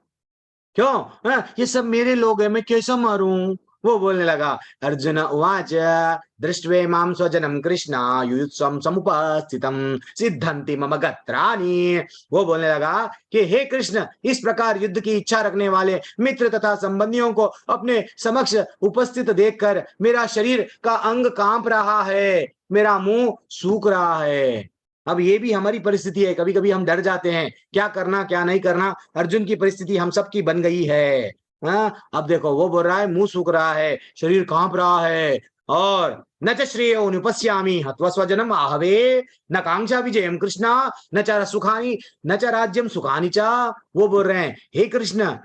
क्यों, ये सब मेरे लोग हैं, मैं कैसे मारूं। वो बोलने लगा, अर्जुन उवाच दृष्ट्वे मां स्वजनम कृष्णा युयुत्सवं समुपस्थितम सिद्धंति मम गत्राणि। वो बोलने लगा कि हे कृष्ण, इस प्रकार युद्ध की इच्छा रखने वाले मित्र तथा संबंधियों को अपने समक्ष उपस्थित देखकर मेरा शरीर का अंग कांप रहा है, मेरा मुंह सूख रहा है। अब ये भी हमारी परिस्थिति है, कभी कभी हम डर जाते हैं क्या करना क्या नहीं करना। अर्जुन की परिस्थिति हम सबकी बन गई है। अब देखो वो बोल रहा है मुंह सूख रहा है, शरीर कांप रहा है, और न च श्रेयो नुपश्यामि हत्वा स्वजनम आहवे न कांक्षा विजयम कृष्णा न च सुखानी न च राज्यम सुखानी च। वो बोल रहे हैं हे कृष्ण,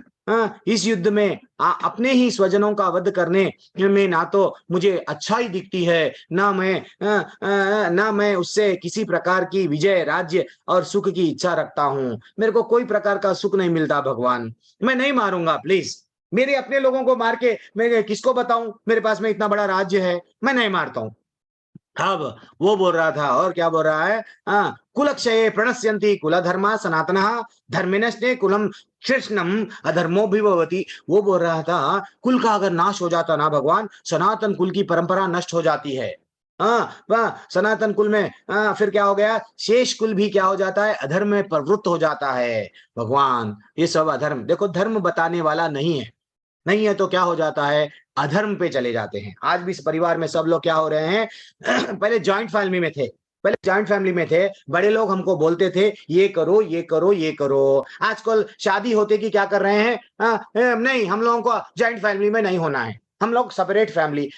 इस युद्ध में अपने ही स्वजनों का वध करने में ना तो मुझे अच्छा ही दिखती है, ना मैं उससे किसी प्रकार की विजय, राज्य और सुख की इच्छा रखता हूं। मेरे को कोई प्रकार का सुख नहीं मिलता भगवान, मैं नहीं मारूंगा प्लीज। मेरे अपने लोगों को मार के मैं किसको बताऊं, मेरे पास में इतना बड़ा राज्य है, मैं नहीं मारता हूं। अब वो बोल रहा था, और क्या बोल रहा है, कुलक्षये प्रणश्यन्ति कुलधर्मा सनातनः धर्मिणश्चे कुलम कृष्णम अधर्मो भी भवति। वो बोल रहा था कुल का अगर नाश हो जाता ना भगवान, सनातन कुल की परंपरा नष्ट हो जाती है। सनातन कुल में फिर क्या हो गया, शेष कुल भी क्या हो जाता है, अधर्म में प्रवृत्त हो जाता है। भगवान ये सब अधर्म, देखो धर्म बताने वाला नहीं है, नहीं है तो क्या हो जाता है, अधर्म पे चले जाते हैं। आज भी इस परिवार में सब लोग क्या हो रहे हैं पहले जॉइंट फैमिली में थे, बड़े लोग हमको बोलते थे ये करो ये करो ये करो। आजकल शादी होते कि क्या कर रहे हैं, नहीं हम लोगों को जॉइंट फैमिली में नहीं होना है, हम लोग सेपरेट फैमिली।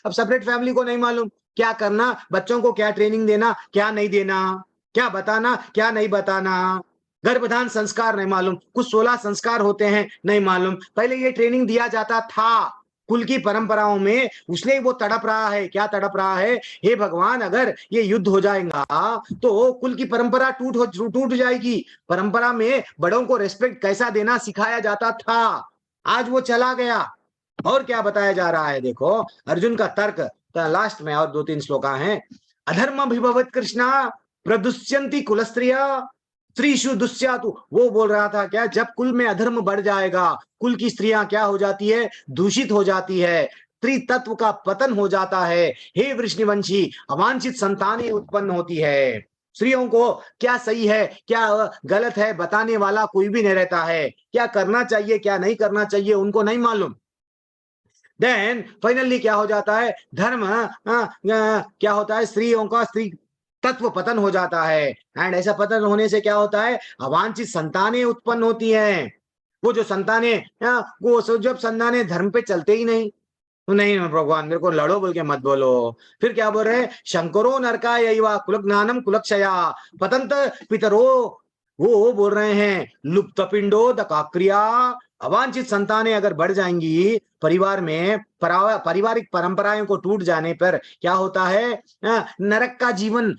अब सेपरेट फैमिली को नहीं मालूम क्या करना, बच्चों को क्या ट्रेनिंग देना क्या नहीं देना, क्या बताना क्या नहीं बताना, गर्भधान संस्कार नहीं मालूम, कुछ 16 संस्कार होते हैं नहीं मालूम। पहले ये ट्रेनिंग दिया जाता था कुल की परंपराओं में, उसने वो तड़प रहा है, क्या तड़प रहा है, हे भगवान अगर ये युद्ध हो जाएगा तो कुल की परंपरा टूट जाएगी। परंपरा में बड़ों को रेस्पेक्ट कैसा देना सिखाया जाता था, आज वो चला गया। और क्या बताया जा रहा है, देखो अर्जुन का तर्क लास्ट में, और 2-3 श्लोका हैं। अधर्म विभवत कृष्णा प्रदुष्यंती कुलस्त्रिया स्त्रीषु दुष्यातु, वो बोल रहा था क्या, जब कुल में अधर्म बढ़ जाएगा, कुल की स्त्रियां क्या हो जाती है, दूषित हो जाती है, त्रितत्व का पतन हो जाता है। हे वृष्णिवंशी, अवांछित संतानें उत्पन्न होती है। स्त्रियों को क्या सही है क्या गलत है बताने वाला कोई भी नहीं रहता है, क्या करना चाहिए क्या नहीं करना चाहिए उनको नहीं मालूम। देन फाइनली क्या हो जाता है, धर्म क्या होता है, स्त्रियों का स्त्री तत्व पतन हो जाता है। एंड ऐसा पतन होने से क्या होता है, अवांछित संतानें उत्पन्न होती हैं। वो जो संतानें वो जब संतानें धर्म पे चलते ही नहीं, तो नहीं भगवान मेरे को लड़ो बोल के मत बोलो। फिर क्या बोल रहे हैं, शंकरो नरका यैवा कुलज्ञानम कुलक्षया पतंत पितरो, वो बोल रहे हैं लुप्त पिंडो दकाक्रिया। अवांछित संतानें अगर बढ़ जाएंगी परिवार में, पारिवारिक परंपराओं को टूट जाने पर क्या होता है, नरक का जीवन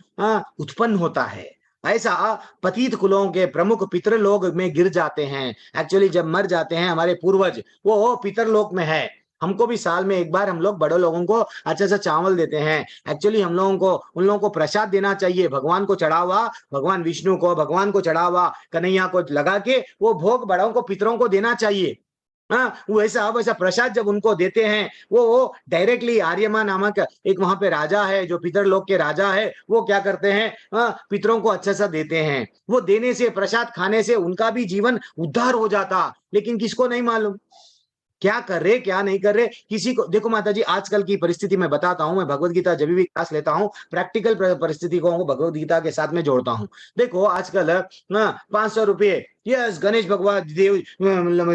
उत्पन्न होता है। ऐसा पतित कुलों के प्रमुख पितृ लोग में गिर जाते हैं। एक्चुअली जब मर जाते हैं हमारे पूर्वज, वो पितरलोक में है। हमको भी साल में एक बार हम लोग बड़े लोगों को अच्छा सा चावल देते हैं। एक्चुअली हम लोगों को उन लोगों को प्रसाद देना चाहिए, भगवान को चढ़ावा, भगवान विष्णु को भगवान को चढ़ावा कन्हैया को लगा के वो भोग बड़ों को पितरों को देना चाहिए। वैसा प्रसाद जब उनको देते हैं, वो डायरेक्टली आर्यमा नामक एक वहां पे राजा है जो पितर लोक के राजा है, वो क्या करते हैं, पितरों को अच्छा सा देते हैं। वो देने से, प्रसाद खाने से उनका भी जीवन उद्धार हो जाता। लेकिन किसको नहीं मालूम क्या कर रहे क्या नहीं कर रहे किसी को। देखो माता जी, आजकल की परिस्थिति में बताता हूं, मैं भगवत गीता जब भी क्लास लेता हूं प्रैक्टिकल परिस्थिति को भगवत गीता के साथ में जोड़ता हूं। देखो आजकल 500 रुपये, यस गणेश भगवान देव,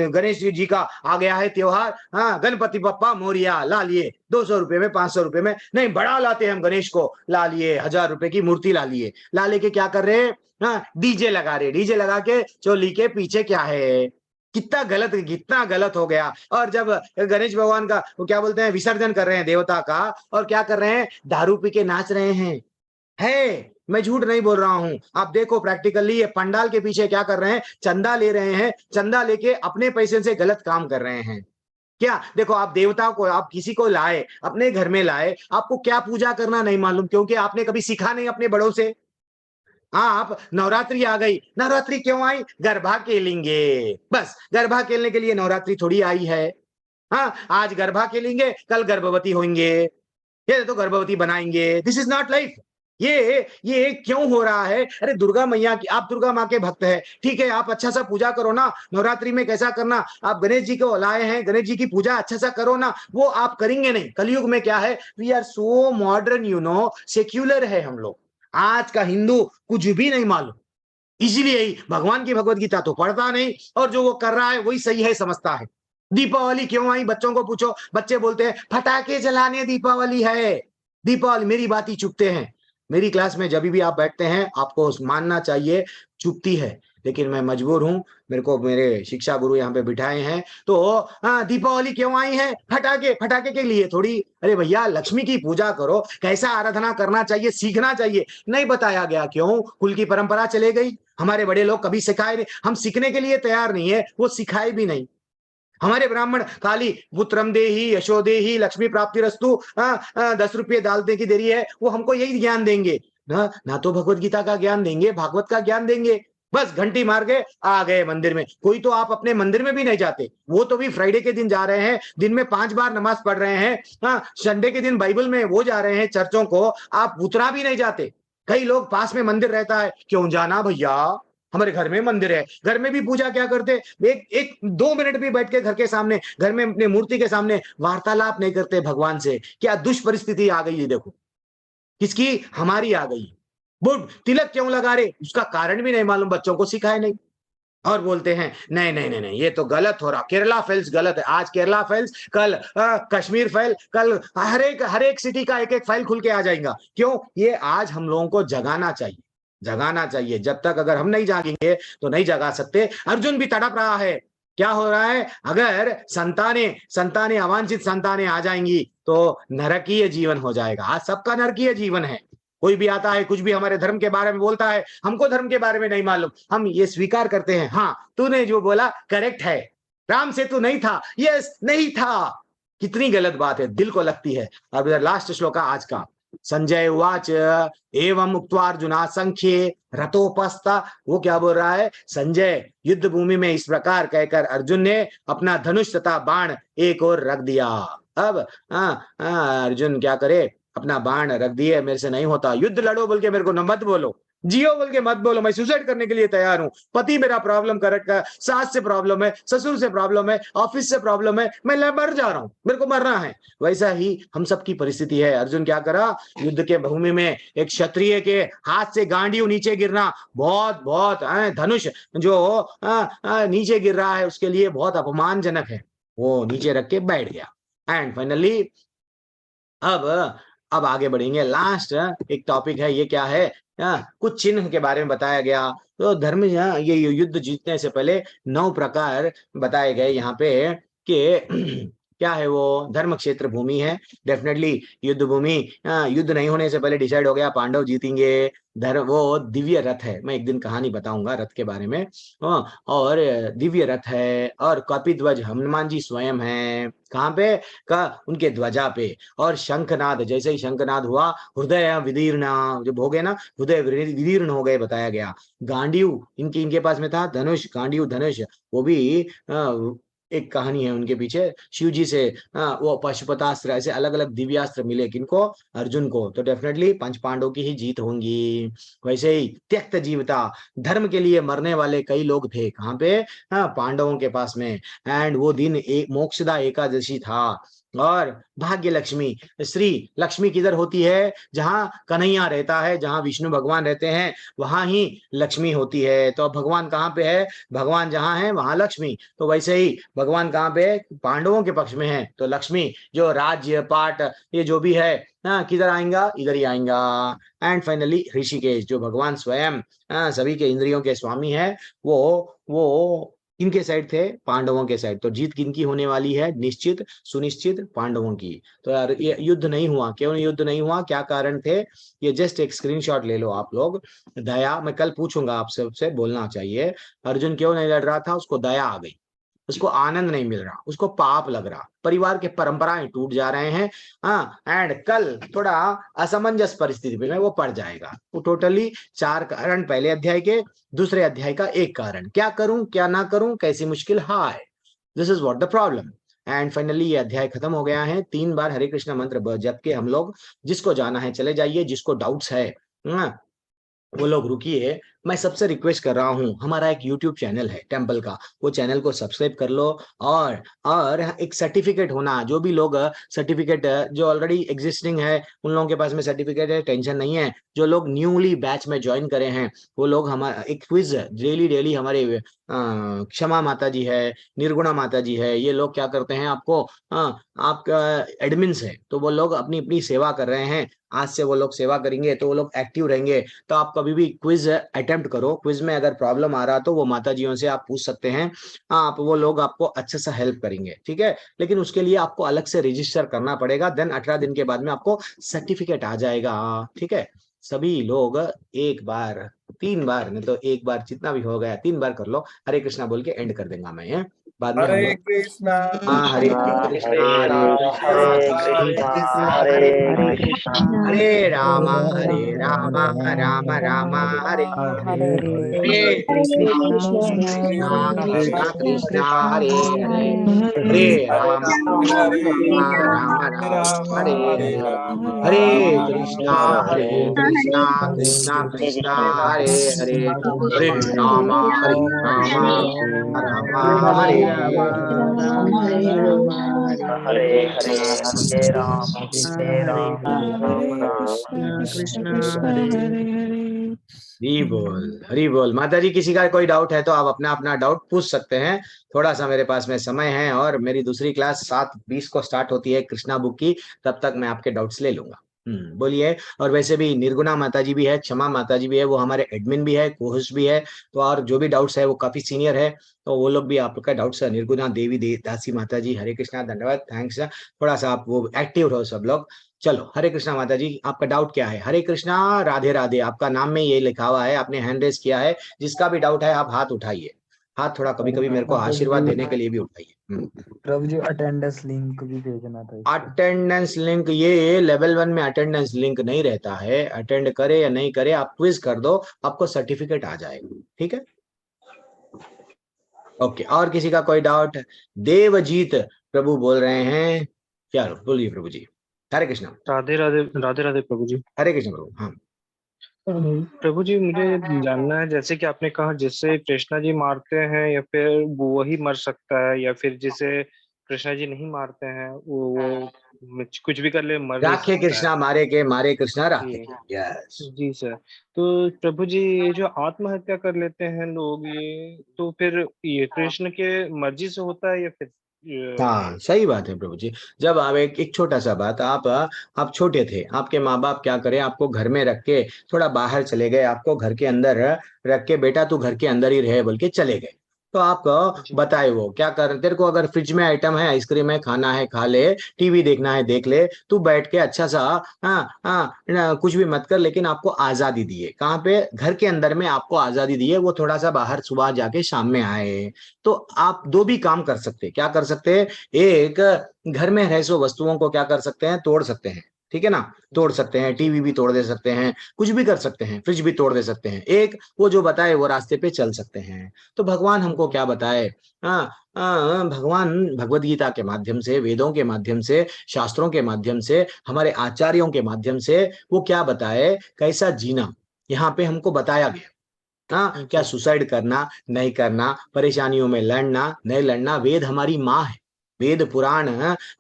गणेश जी का आ गया है त्योहार, गणपति बप्पा मोरिया, ला लिए 200 रुपये में 500 रुपये में, नहीं बड़ा लाते हैं हम गणेश को, ला लिए 1000 रुपए की मूर्ति ला लिए, ला लेके क्या कर रहे हैं, डीजे लगा रहे, डीजे लगा के चोली के पीछे क्या है, कितना गलत हो गया। और जब गणेश भगवान का वो क्या बोलते हैं विसर्जन कर रहे हैं देवता का, और क्या कर रहे हैं, दारू पी के नाच रहे हैं। मैं झूठ नहीं बोल रहा हूं, आप देखो प्रैक्टिकली ये पंडाल के पीछे क्या कर रहे हैं, चंदा ले रहे हैं, चंदा लेके अपने पैसे से गलत काम कर रहे हैं। क्या देखो, आप देवता को, आप किसी को लाए अपने घर में लाए, आपको क्या पूजा करना नहीं मालूम, क्योंकि आपने कभी सीखा नहीं अपने बड़ों से। आप नवरात्रि आ गई, नवरात्रि क्यों आई, गरबा खेलेंगे, बस गरबा खेलने के लिए नवरात्रि थोड़ी आई है। आज गरबा खेलेंगे, कल गर्भवती होंगे, ये तो गर्भवती बनाएंगे। This is not life. ये क्यों हो रहा है, अरे दुर्गा मैया की, आप दुर्गा माँ के भक्त है, ठीक है, आप अच्छा सा पूजा करो ना, नवरात्रि में कैसा करना, आप गणेश जी को लाए हैं, गणेश जी की पूजा अच्छा सा करो ना, वो आप करेंगे नहीं। कलयुग में क्या है, we are so modern, secular है हम लोग। आज का हिंदू कुछ भी नहीं मालूम, इसीलिए ही भगवान की भगवत गीता तो पढ़ता नहीं, और जो वो कर रहा है वही सही है समझता है। दीपावली क्यों आई, बच्चों को पूछो, बच्चे बोलते हैं फटाके जलाने दीपावली है। दीपावली, मेरी बात ही चुपते हैं। मेरी क्लास में जब भी आप बैठते हैं आपको मानना चाहिए चुपती है, लेकिन मैं मजबूर हूं, मेरे को मेरे शिक्षा गुरु यहाँ पे बिठाए हैं। तो दीपावली क्यों आई है, फटाके के लिए थोड़ी। अरे भैया लक्ष्मी की पूजा करो, कैसा आराधना करना चाहिए सीखना चाहिए, नहीं बताया गया। क्यों, कुल की परंपरा चले गई, हमारे बड़े लोग कभी सिखाए नहीं, हम सीखने के लिए तैयार नहीं है, वो सिखाए भी नहीं। हमारे ब्राह्मण खाली पुत्रम देही यशो देही लक्ष्मी प्राप्ति रस्तु 10 रुपये डालने की देरी है, वो हमको यही ज्ञान देंगे ना तो भगवत गीता का ज्ञान देंगे, भागवत का ज्ञान देंगे। बस घंटी मार के आ गए मंदिर में। कोई तो आप अपने मंदिर में भी नहीं जाते, वो तो भी फ्राइडे के दिन जा रहे हैं, दिन में 5 बार नमाज पढ़ रहे हैं, संडे के दिन बाइबल में वो जा रहे हैं चर्चों को, आप उतना भी नहीं जाते। कई लोग पास में मंदिर रहता है, क्यों जाना भैया, हमारे घर में मंदिर है, घर में भी पूजा क्या करते, एक 2 मिनट भी बैठ के घर के सामने, घर में अपने मूर्ति के सामने वार्तालाप नहीं करते भगवान से। क्या दुष्परिस्थिति आ गई है, देखो किसकी, हमारी आ गई। वो तिलक क्यों लगा रहे, उसका कारण भी नहीं मालूम, बच्चों को सिखाए नहीं, और बोलते हैं नहीं नहीं नहीं नहीं ये तो गलत हो रहा, केरला फेल्स गलत है, आज केरला फेल्स, कल कश्मीर फेल, कल हर एक सिटी का एक एक फाइल खुल के आ जाएगा। क्यों, ये आज हम लोगों को जगाना चाहिए, जगाना चाहिए। जब तक अगर हम नहीं जागेंगे तो नहीं जगा सकते। अर्जुन भी तड़प रहा है, क्या हो रहा है, अगर संतानें अवांछित संतानें आ जाएंगी तो नरकीय जीवन हो जाएगा। आज सबका नरकीय जीवन है। कोई भी आता है, कुछ भी हमारे धर्म के बारे में बोलता है, हमको धर्म के बारे में नहीं मालूम, हम ये स्वीकार करते हैं, हाँ तूने जो बोला करेक्ट है, राम से तू नहीं था, यस नहीं था। कितनी गलत बात है, दिल को लगती है। अब इधर लास्ट श्लोक आज का, संजय उवाच एवं उक्त्वार्जुना संख्ये रथोपस्था। वो क्या बोल रहा है, संजय युद्ध भूमि में इस प्रकार कहकर अर्जुन ने अपना धनुष तथा बाण एक ओर रख दिया। अब अर्जुन क्या करे, अपना बाण रख दिए, मेरे से नहीं होता, युद्ध लड़ो बोल के मेरे को न मत बोलो, जियो बोल के मत बोलो, मैं सुसाइड करने के लिए तैयार हूं। पति मेरा प्रॉब्लम करेक्ट है, सास से प्रॉब्लम है, ससुर से प्रॉब्लम है, ऑफिस से प्रॉब्लम है, मैं मर जा रहा हूं, मेरे को मरना है। वैसा ही हम सबकी परिस्थिति है। अर्जुन क्या करा, युद्ध के भूमि में एक क्षत्रिय के हाथ से गांडीव नीचे गिरना, बहुत बहुत धनुष जो नीचे गिर रहा है उसके लिए बहुत अपमानजनक है। वो नीचे रख के बैठ गया। एंड फाइनली अब आगे बढ़ेंगे। लास्ट एक टॉपिक है, ये क्या है, कुछ चिन्ह के बारे में बताया गया। तो धर्म ये युद्ध जीतने से पहले 9 प्रकार बताए गए यहाँ पे कि क्या है वो, धर्म क्षेत्र भूमि है, डेफिनेटली युद्ध भूमि। युद्ध नहीं होने से पहले डिसाइड हो गया पांडव जीतेंगे। धर्म वो दिव्य रथ है, मैं एक दिन कहानी बताऊंगा रथ के बारे में। और दिव्य रथ है, और कपिध्वज हनुमान जी स्वयं है, कहाँ पे का, उनके ध्वजा पे। और शंखनाद, जैसे ही शंखनाद हुआ, हृदय विदीर्ण जब हो गए ना, हृदय विदीर्ण हो गए बताया गया। गांडीव इनके पास में था, धनुष, गांडीव धनुष, वो भी एक कहानी है उनके पीछे। शिव जी से वो पशुपतास्त्र, ऐसे अलग अलग दिव्यास्त्र मिले किनको, अर्जुन को। तो डेफिनेटली 5 पांडवों की ही जीत होंगी। वैसे ही त्यक्त जीवता, धर्म के लिए मरने वाले कई लोग थे, कहाँ पे, पांडवों के पास में। एंड वो दिन मोक्षदा एकादशी था। और भाग्य लक्ष्मी, श्री लक्ष्मी किधर होती है, जहां कन्हैया रहता है, जहां विष्णु भगवान रहते हैं, वहां ही लक्ष्मी होती है। तो भगवान कहाँ पे है, भगवान जहां है वहां लक्ष्मी। तो वैसे ही भगवान कहाँ पे, पांडवों के पक्ष में है, तो लक्ष्मी जो राज्य पाठ ये जो भी है किधर आएगा, इधर ही आएगा। एंड फाइनली ऋषिकेश, जो भगवान स्वयं सभी के इंद्रियों के स्वामी है, वो किनके साइड थे, पांडवों के साइड। तो जीत किनकी होने वाली है, निश्चित सुनिश्चित पांडवों की। तो यार ये युद्ध नहीं हुआ, क्यों युद्ध नहीं हुआ, क्या कारण थे, ये जस्ट एक स्क्रीनशॉट ले लो आप लोग। दया, मैं कल पूछूंगा आप सबसे, बोलना चाहिए अर्जुन क्यों नहीं लड़ रहा था, उसको दया आ गई, उसको आनंद नहीं मिल रहा, उसको पाप लग रहा, परिवार के परंपराएं टूट जा रहे हैं। एंड कल थोड़ा असमंजस परिस्थिति में वो पड़ जाएगा। वो टोटली 4 कारण पहले अध्याय के, दूसरे अध्याय का 1 कारण, क्या करूं क्या ना करूं, कैसी मुश्किल हाय, this is what the problem. And finally ये अध्याय खत्म हो गया है। 3 बार हरे कृष्ण मंत्र जप के हम लोग, जिसको जाना है चले जाइए, जिसको डाउट्स है वो लोग रुकिए। मैं सबसे रिक्वेस्ट कर रहा हूँ, हमारा एक यूट्यूब चैनल है टेम्पल का, वो चैनल को सब्सक्राइब कर लो। और एक सर्टिफिकेट होना, जो भी लोग सर्टिफिकेट जो ऑलरेडी एग्जिस्टिंग है उन लोगों के पास में सर्टिफिकेट है, टेंशन नहीं है। जो लोग न्यूली बैच में ज्वाइन करे हैं वो लोग हमारा एक क्विज डेली हमारे क्षमा माता जी है, निर्गुणा माता जी है, ये लोग क्या करते हैं, आपको आपका एडमिन्स है, तो वो लोग अपनी अपनी सेवा कर रहे हैं। आज से वो लोग सेवा करेंगे तो वो लोग एक्टिव रहेंगे। तो आप कभी भी क्विज अटेम्प्ट करो, क्विज में अगर प्रॉब्लम आ रहा तो वो माता जियों से आप पूछ सकते हैं, आप वो लोग आपको अच्छे से हेल्प करेंगे, ठीक है। लेकिन उसके लिए आपको अलग से रजिस्टर करना पड़ेगा, देन 18 दिन के बाद में आपको सर्टिफिकेट आ जाएगा, ठीक है। सभी लोग 1 बार 3 बार, नहीं तो 1 बार, जितना भी हो गया 3 बार कर लो। हरे कृष्णा बोल के एंड कर देगा मैं, बाद में हरे कृष्णा हरे कृष्णा हरे हरे राम राम राम हरे हरे, हरे कृष्णा कृष्णा हरे हरे, हरे राम राम राम हरे हरे, हरे कृष्णा कृष्णा कृष्णा हरे हरे हरे राम राम हरे हरे हरे राम कृष्ण हरे हरे। हरी बोल। माता जी, किसी का कोई डाउट है तो आप अपना अपना डाउट पूछ सकते हैं। थोड़ा सा मेरे पास में समय है और मेरी दूसरी क्लास 7:20 को स्टार्ट होती है कृष्णा बुक की, तब तक मैं आपके डाउट्स ले लूंगा। बोलिए। और वैसे भी निर्गुणा माता जी भी है, क्षमा माता जी भी है, वो हमारे एडमिन भी है, कोहोस्ट भी है। तो और जो भी डाउट्स है वो काफी सीनियर है, तो वो लोग भी आपका डाउट्स है। निर्गुणा देवी दासी माता जी, हरे कृष्णा, धन्यवाद, थैंक्स। थोड़ा सा आप वो एक्टिव रहो सब लोग। चलो, हरे कृष्णा माता जी, आपका डाउट क्या है? हरे कृष्णा, राधे राधे। आपका नाम में ये लिखा हुआ है, आपने हैंड रेज किया है। जिसका भी डाउट है आप हाथ उठाइए। हाथ थोड़ा कभी कभी मेरे को आशीर्वाद देने के लिए भी उठाइए। प्रभु जी अटेंडेंस लिंक भी भेजना था। अटेंडेंस लिंक, ये लेवल 1 में अटेंडेंस लिंक नहीं रहता है। अटेंड करे या नहीं करे, आप क्विज कर दो, आपको सर्टिफिकेट आ जाएगा। ठीक है, ओके। और किसी का कोई डाउट? देवजीत प्रभु बोल रहे हैं, क्या बोलिए प्रभु जी। हरे कृष्णा। राधे राधे, राधे राधे प्रभु जी। हरे कृष्ण प्रभु। हाँ प्रभु जी, मुझे जानना है, जैसे कि आपने कहा जिससे कृष्णा जी मारते हैं या फिर वो वही मर सकता है, या फिर जिसे कृष्णा जी नहीं मारते हैं वो कुछ भी कर ले मर नहीं राखे सकता है। कृष्णा मारे के, मारे कृष्णा राखे जी के। यस जी सर। तो प्रभु जी, ये जो आत्महत्या कर लेते हैं लोग, ये तो फिर ये कृष्ण के मर्जी से होता है या फिर हाँ, सही बात है प्रभु जी। जब आप एक छोटा सा बात, आप छोटे थे, आपके माँ बाप क्या करे, आपको घर में रख के थोड़ा बाहर चले गए, आपको घर के अंदर रख के बेटा तू घर के अंदर ही रहे बोल के चले गए। तो आप जी बताए वो क्या कर, तेरे को अगर फ्रिज में आइटम है, आइसक्रीम है, खाना है खा ले, टीवी देखना है देख ले, तू बैठ के अच्छा सा, कुछ भी मत कर, लेकिन आपको आजादी दी है। कहाँ पे? घर के अंदर में आपको आजादी दी है। वो थोड़ा सा बाहर सुबह जाके शाम में आए, तो आप दो भी काम कर सकते हैं। क्या कर सकते हैं? एक, घर में रह सो वस्तुओं को क्या कर सकते हैं? तोड़ सकते हैं। ठीक है ना? तोड़ सकते हैं, टीवी भी तोड़ दे सकते हैं, कुछ भी कर सकते हैं, फ्रिज भी तोड़ दे सकते हैं। एक, वो जो बताए वो रास्ते पे चल सकते हैं। तो भगवान हमको क्या बताए? भगवान भगवत गीता के माध्यम से, वेदों के माध्यम से, शास्त्रों के माध्यम से, हमारे आचार्यों के माध्यम से वो क्या बताए, कैसा जीना, यहाँ पे हमको बताया गया। हाँ, क्या सुसाइड करना, नहीं करना, परेशानियों में लड़ना, नहीं लड़ना। वेद हमारी माँ है, वेद पुराण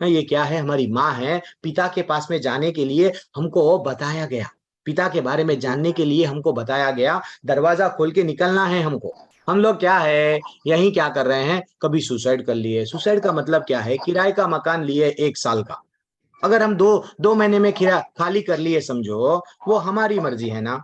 ये क्या है? हमारी माँ है। पिता के पास में जाने के लिए हमको बताया गया, पिता के बारे में जानने के लिए हमको बताया गया। दरवाजा खोल के निकलना है हमको। हम लोग क्या है, यही क्या कर रहे हैं, कभी सुसाइड कर लिए। सुसाइड का मतलब क्या है? किराए का मकान लिए 1 साल का, अगर हम दो दो महीने में किराया खाली कर लिए, समझो वो हमारी मर्जी है ना।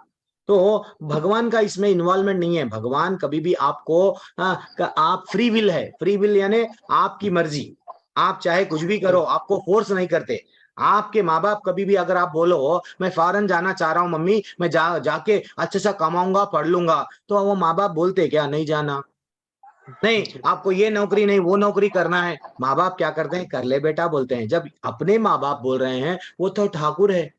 तो भगवान का इसमें इन्वॉल्वमेंट नहीं है। भगवान कभी भी आपको आप फ्री विल है, फ्री विल यानी आपकी मर्जी, आप चाहे कुछ भी करो, आपको फोर्स नहीं करते। आपके माँ बाप कभी भी अगर आप बोलो मैं फॉरेन जाना चाह रहा हूँ मम्मी, मैं जाके अच्छे से कमाऊंगा, पढ़ लूंगा, तो वो माँ बाप बोलते क्या नहीं जाना? नहीं, आपको ये नौकरी नहीं वो नौकरी करना है, माँ बाप क्या करते हैं? कर ले बेटा बोलते हैं। जब अपने माँ बाप बोल रहे हैं, वो तो ठाकुर है,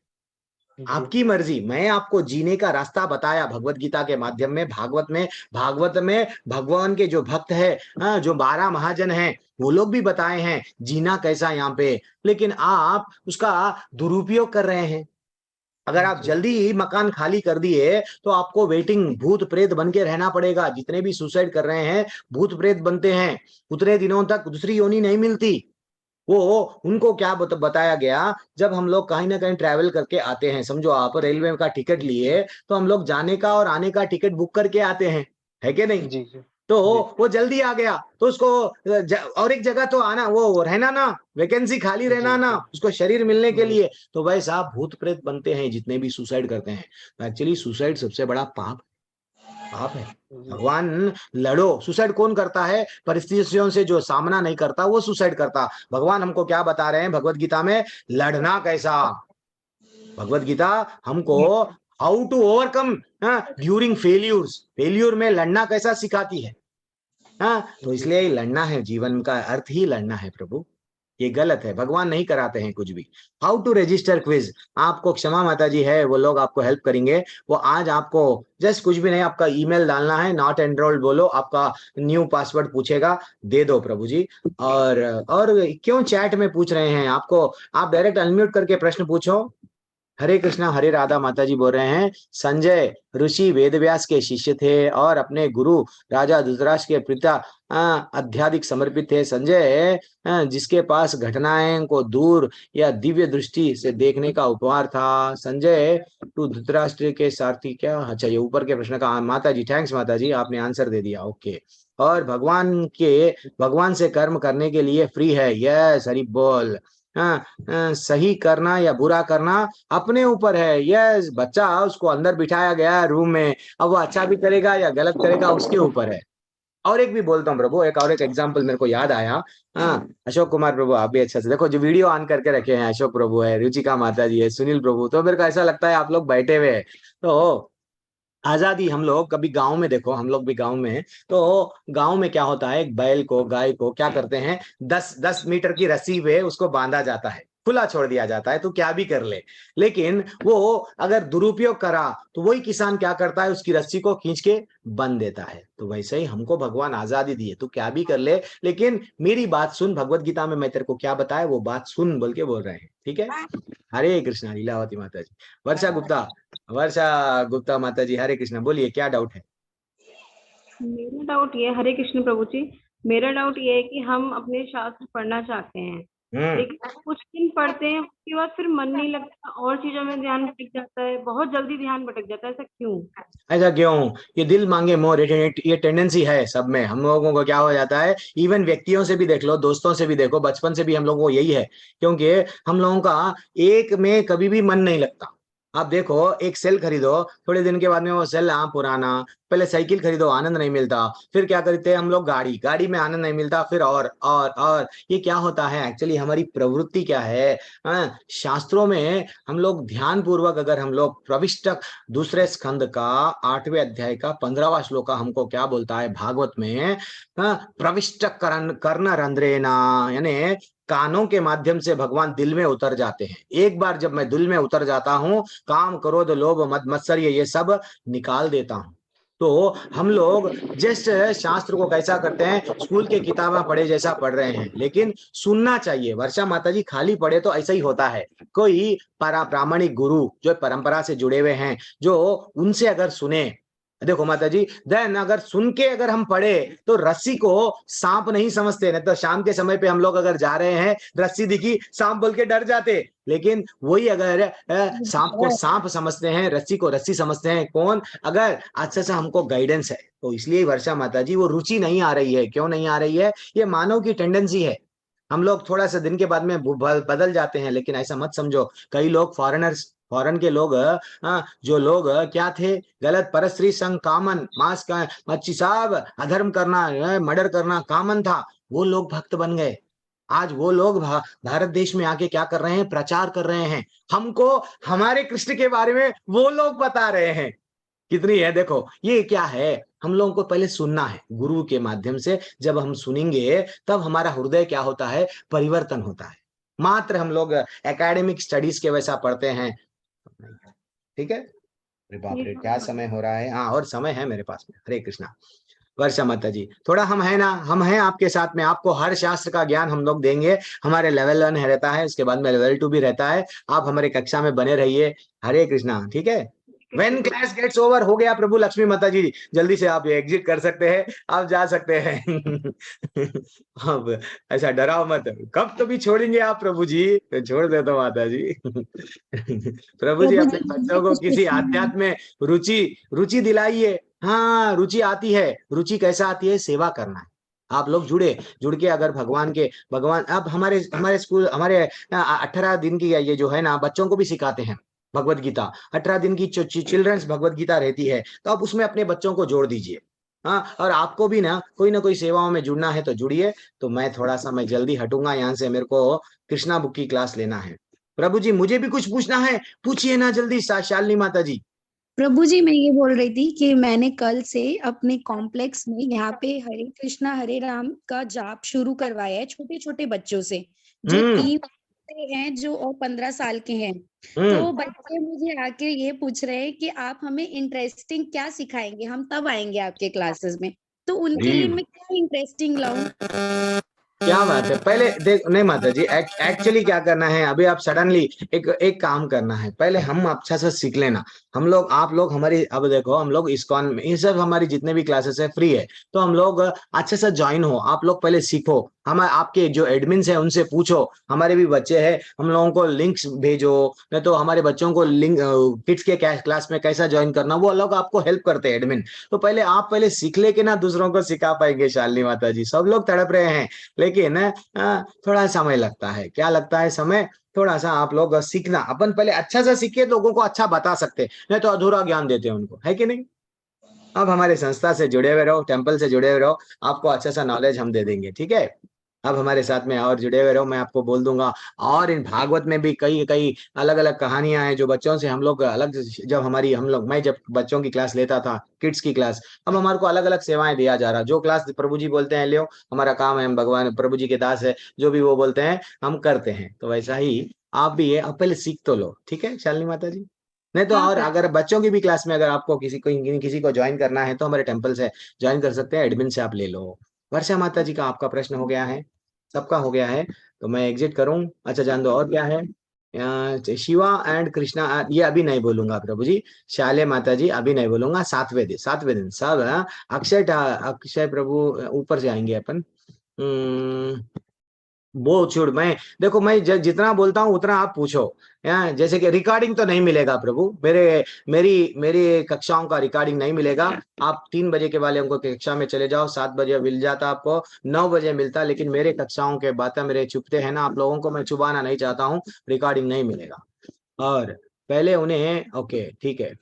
आपकी मर्जी। मैं आपको जीने का रास्ता बताया भगवत गीता के माध्यम में, भागवत में भगवान के जो भक्त है, जो 12 महाजन हैं, वो लोग भी बताए हैं जीना कैसा यहाँ पे। लेकिन आप उसका दुरुपयोग कर रहे हैं। अगर आप जल्दी ही मकान खाली कर दिए तो आपको वेटिंग भूत प्रेत बन के रहना पड़ेगा। जितने भी सुसाइड कर रहे हैं भूत प्रेत बनते हैं, उतने दिनों तक दूसरी योनि नहीं मिलती। वो उनको क्या बताया गया, जब हम लोग कहीं ना कहीं ट्रैवल करके आते हैं, समझो आप रेलवे का टिकट लिए, तो हम लोग जाने का और आने का टिकट बुक करके आते हैं, है कि नहीं? जी जी तो जी वो जल्दी आ गया तो उसको और एक जगह तो आना, वो रहना ना, वैकेंसी खाली रहना जी ना, जी उसको शरीर मिलने के जी लिए। तो वैसा भूत प्रेत बनते हैं जितने भी सुसाइड करते हैं। तो एक्चुअली सुसाइड सबसे बड़ा पाप है। जी भगवान, लड़ो। सुसाइड कौन करता है? परिस्थितियों से जो सामना नहीं करता वो सुसाइड करता। भगवान हमको क्या बता रहे हैं भगवत गीता में? लड़ना कैसा। भगवत गीता हमको how to overcome during failures, failure में लड़ना कैसा सिखाती है। तो जी इसलिए लड़ना है, जीवन का अर्थ ही लड़ना है प्रभु। ये गलत है, भगवान नहीं कराते हैं कुछ भी। हाउ टू रजिस्टर क्विज, आपको क्षमा माता जी है, वो लोग आपको हेल्प करेंगे। वो आज आपको जस्ट कुछ भी नहीं, आपका ईमेल डालना है, नॉट एनरोल्ड बोलो, आपका न्यू पासवर्ड पूछेगा, दे दो प्रभु जी। और क्यों चैट में पूछ रहे हैं? आपको, आप डायरेक्ट अनम्यूट करके प्रश्न पूछो। हरे कृष्णा हरे राधा माता जी बोल रहे हैं संजय ऋषि वेदव्यास के शिष्य थे और अपने गुरु राजा धृतराष्ट्र के पिता अत्याधिक समर्पित थे। संजय जिसके पास घटनाएं को दूर या दिव्य दृष्टि से देखने का उपहार था। संजय टू धृतराष्ट्र के सारथी क्या, अच्छा ये ऊपर के प्रश्न का माता जी, थैंक्स माता जी, आपने आंसर दे दिया। ओके, और भगवान से कर्म करने के लिए फ्री है। यस हरि बोल। सही करना या बुरा करना अपने ऊपर है। यस बच्चा उसको अंदर बिठाया गया है रूम में, अब वो अच्छा भी करेगा या गलत करेगा उसके ऊपर है। और एक भी बोलता हूँ प्रभु, एक और एक एग्जाम्पल मेरे को याद आया। हाँ अशोक कुमार प्रभु, आप भी अच्छा से देखो, जो वीडियो ऑन करके रखे हैं, अशोक प्रभु है, रुचिका माता जी है, सुनील प्रभु, तो मेरे को ऐसा लगता है आप लोग बैठे हुए हैं। तो आजादी हम लोग कभी गांव में देखो, हम लोग भी गांव में हैं, तो गांव में क्या होता है, एक बैल को गाय को क्या करते हैं, 10 मीटर की रस्सी पे उसको बांधा जाता है, खुला छोड़ दिया जाता है, तो क्या भी कर ले। लेकिन वो अगर दुरुपयोग करा तो वही किसान क्या करता है, उसकी रस्सी को खींच के बंद देता है। तो वैसे ही हमको भगवान आजादी दी है, तू क्या भी कर ले, लेकिन मेरी बात सुन। भगवत गीता में मैं तेरे को क्या बताया वो बात सुन बोल के बोल रहे हैं, ठीक है। हरे कृष्णा लीलावती माता जी। वर्षा गुप्ता माता जी, हरे कृष्णा, बोलिए क्या डाउट है। मेरा डाउट ये, हरे कृष्ण प्रभु जी, मेरा डाउट ये है कि हम अपने शास्त्र पढ़ना चाहते हैं, लेकिन कुछ दिन पढ़ते हैं उसके बाद फिर मन नहीं लगता, और चीजों में ध्यान भटक जाता है, बहुत जल्दी ध्यान भटक जाता है, ऐसा क्यों? ऐसा क्यों? ये दिल मांगे मोर, ये टेंडेंसी है सब में। हम लोगों को क्या हो जाता है, इवन व्यक्तियों से भी देख लो, दोस्तों से भी देखो, बचपन से भी हम लोगों को यही है, क्योंकि हम लोगों का एक में कभी भी मन नहीं लगता। आप देखो, एक सेल खरीदो, थोड़े दिन के बाद में वो सेल पुराना। पहले साइकिल खरीदो, आनंद नहीं मिलता, फिर क्या करते हैं हम लोग, गाड़ी में आनंद नहीं मिलता, फिर और ये क्या होता है एक्चुअली, हमारी प्रवृत्ति क्या है। शास्त्रों में हम लोग ध्यान पूर्वक अगर हम लोग प्रविष्ट दूसरे स्कंद का 8वें अध्याय का 15वां श्लोक हमको क्या बोलता है भागवत में, प्रविष्ट कर्ण रंध्रेना, यानी कानों के माध्यम से भगवान दिल में उतर जाते हैं। एक बार जब मैं दिल में उतर जाता हूं, काम क्रोध लोभ मद मत्सर्य ये सब निकाल देता हूं। तो हम लोग जस्ट शास्त्र को कैसा करते हैं, स्कूल के किताबें पढ़े जैसा पढ़ रहे हैं, लेकिन सुनना चाहिए। वर्षा माता जी खाली पढ़े तो ऐसा ही होता है। कोई प्रामाणिक गुरु जो परंपरा से जुड़े हुए हैं, जो उनसे अगर सुने, देखो माता जी, देन अगर सुन के अगर हम पढ़े तो रस्सी को सांप नहीं समझते। नहीं तो शाम के समय पे हम लोग अगर जा रहे हैं, रस्सी दिखी, सांप बोल के डर जाते। लेकिन वही अगर सांप को सांप समझते हैं, रस्सी को रस्सी समझते हैं, कौन, अगर अच्छा सा हमको गाइडेंस है। तो इसलिए वर्षा माता जी वो रुचि नहीं आ रही है। क्यों नहीं आ रही है? ये मानव की टेंडेंसी है। हम लोग थोड़ा सा दिन के बाद में बदल जाते हैं, लेकिन ऐसा मत समझो। कई लोग फॉरेन के लोग, जो लोग क्या थे, गलत परस्त्री संग कामन, मांस का मच्छी साहब, अधर्म करना, मर्डर करना कामन था, वो लोग भक्त बन गए। आज वो लोग भारत देश में आके क्या कर रहे हैं, प्रचार कर रहे हैं, हमको हमारे कृष्ण के बारे में वो लोग बता रहे हैं। कितनी है देखो, ये क्या है, हम लोगों को पहले सुनना है गुरु के माध्यम से। जब हम सुनेंगे तब हमारा हृदय क्या होता है, परिवर्तन होता है। मात्र हम लोग एकेडमिक स्टडीज के वैसा पढ़ते हैं, ठीक है। अरे बाप रे, क्या समय हो रहा है। हाँ, और समय है मेरे पास में। हरे कृष्णा। वर्षा माता जी, थोड़ा हम है ना, हम हैं आपके साथ में, आपको हर शास्त्र का ज्ञान हम लोग देंगे। हमारे लेवल 1 रहता है, उसके बाद में लेवल 2 भी रहता है। आप हमारे कक्षा में बने रहिए। हरे कृष्णा, ठीक है। When class gets over, हो गया प्रभु। लक्ष्मी माता जी, जल्दी से आप एग्जिट कर सकते हैं, आप जा सकते हैं। अब ऐसा डराओ मत, कब तो भी छोड़ेंगे आप प्रभु जी, तो छोड़ देता हूँ माता जी। प्रभु जी अपने बच्चों को किसी आध्यात्म में रुचि दिलाइए। हाँ, रुचि आती है। रुचि कैसा आती है? सेवा करना है। आप लोग जुड़ के अगर भगवान अब हमारे स्कूल, हमारे 18 दिन की ये जो है ना, बच्चों को भी सिखाते हैं भगवत गीता। 18 दिन की चिल्ड्रंस भगवत गीता रहती है, तो आप उसमें अपने बच्चों को जोड़ दीजिए। हाँ, और आपको भी ना कोई सेवाओं में जुड़ना है तो जुड़िए। तो मैं जल्दी हटूंगा यहाँ से, मेरे को कृष्णा बुक की क्लास लेना है। प्रभु जी, मुझे भी कुछ पूछना है, पूछिए ना जल्दी। शालिनी माता जी। प्रभु जी, मैं ये बोल रही थी कि मैंने कल से अपने कॉम्प्लेक्स में यहाँ पे हरे कृष्णा हरे राम का जाप शुरू करवाया है छोटे छोटे बच्चों से, जो 3 हैं, जो और 15 साल के हैं। तो बच्चे मुझे आके ये पूछ रहे हैं कि आप हमें इंटरेस्टिंग क्या सिखाएंगे, हम तब आएंगे आपके क्लासेस में। तो उनके लिए मैं क्या इंटरेस्टिंग लाऊं? क्या बात है। पहले देख, नहीं माता जी, एक्चुअली क्या करना है, अभी आप सडनली एक काम करना है, पहले हम अच्छा से सीख लेना। हम लोग, आप लोग हमारी, अब देखो हम लोग इस्कॉन में, ये सब हमारी जितने भी क्लासेस है फ्री है, तो हम लोग अच्छे से ज्वाइन हो, आप लोग पहले सीखो, हम आपके जो एडमिन्स है उनसे पूछो, हमारे भी बच्चे हैं, हम लोगों को लिंक्स भेजो, नहीं तो हमारे बच्चों को लिंक किड्स के क्लास में कैसा ज्वाइन करना, वो लोग आपको हेल्प करते हैं एडमिन। तो पहले आप पहले सीख लेके ना दूसरों को सिखा पाएंगे शालिनी माता जी। सब लोग तड़प रहे हैं, लेकिन थोड़ा समय लगता है। क्या लगता है समय? थोड़ा सा आप लोग सीखना, अपन पहले अच्छा सा सीखे, लोगों को अच्छा बता सकते, नहीं तो अधूरा ज्ञान देते हैं उनको, है कि नहीं? अब हमारे संस्था से जुड़े हुए रहो, टेम्पल से जुड़े हुए रहो, आपको अच्छा सा नॉलेज हम दे देंगे, ठीक है? अब हमारे साथ में और जुड़े हुए रहो, मैं आपको बोल दूंगा। और इन भागवत में भी कई कई अलग अलग कहानियां हैं जो बच्चों से हम लोग अलग, जब हमारी हम लोग, मैं जब बच्चों की क्लास लेता था, किड्स की क्लास, अब हमारे को अलग अलग सेवाएं दिया जा रहा। जो क्लास प्रभु जी बोलते हैं लियो, हमारा काम है, हम भगवान प्रभु जी के दास है, जो भी वो बोलते हैं हम करते हैं। तो वैसा ही आप भी ये, अब पहले सीख तो लो, ठीक है शालिनी माता जी? नहीं तो, हाँ और सर। अगर बच्चों की भी क्लास में अगर आपको किसी को ज्वाइन करना है तो हमारे टेम्पल से ज्वाइन कर सकते हैं, एडमिन से आप ले लो। वर्षा माता जी का आपका प्रश्न हो गया है, सबका हो गया है, तो मैं एग्जिट करूं? अच्छा जान दो, और क्या है? शिवा एंड कृष्णा, ये अभी नहीं बोलूंगा प्रभु जी। शाले माता जी अभी नहीं बोलूंगा, सातवें दिन सब, अक्षय प्रभु ऊपर से आएंगे अपन। वो छोड़, मैं देखो, मैं जितना बोलता हूँ उतना आप पूछो। जैसे कि रिकॉर्डिंग तो नहीं मिलेगा प्रभु, मेरी मेरी कक्षाओं का रिकॉर्डिंग नहीं मिलेगा। आप 3 बजे के वाले उनको कक्षा में चले जाओ, 7 बजे मिल जाता आपको, 9 बजे मिलता, लेकिन मेरे कक्षाओं के बातें मेरे चुपते हैं ना, आप लोगों को मैं चुबाना नहीं चाहता हूँ, रिकॉर्डिंग नहीं मिलेगा। और पहले उन्हें, ओके ठीक है,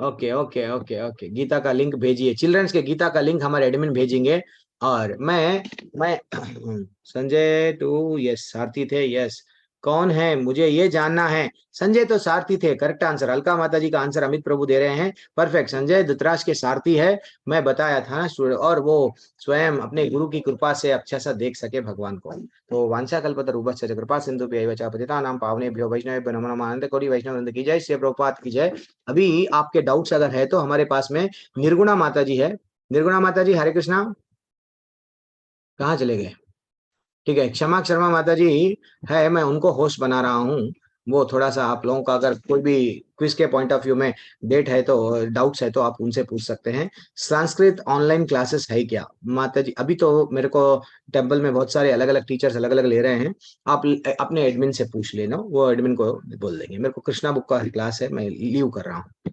okay okay okay okay, Gita का लिंक भेजिए, चिल्ड्रंस के गीता का लिंक हमारे एडमिन भेजेंगे। और मैं संजय टू, यस सारथी थे, यस कौन है मुझे ये जानना है। संजय तो सारथी थे, करेक्ट आंसर। अलका माता जी का आंसर अमित प्रभु दे रहे हैं, परफेक्ट। संजय धृतराष्ट्र के सारथी है, मैं बताया था ना स्टूडेंट, और वो स्वयं अपने गुरु की कृपा से अच्छा सा देख सके भगवान को। तो वांछा कल्पतरुभ्यश्च कृपा सिंधु पतितानां पावनेभ्यो वैष्णवेभ्यो नमो नमः। अनंत कोटि वैष्णव वृंद की जय, श्री प्रभुपाद की जय। अभी आपके डाउट्स अगर है तो हमारे पास में निर्गुणा माता जी है। निर्गुणा माता जी, हरे कृष्णा, कहाँ चले गए? ठीक है, क्षमा शर्मा माता जी है, मैं उनको होस्ट बना रहा हूँ। वो थोड़ा सा आप लोगों का अगर कोई भी क्विज के पॉइंट ऑफ व्यू में डेट है तो, डाउट्स है तो आप उनसे पूछ सकते हैं। संस्कृत ऑनलाइन क्लासेस है क्या माता जी? अभी तो मेरे को टेम्पल में बहुत सारे अलग अलग टीचर्स अलग अलग ले रहे हैं, आप अपने एडमिन से पूछ लेना, वो एडमिन को बोल देंगे। मेरे को कृष्णा बुक का क्लास है, मैं लीव कर रहा हूँ।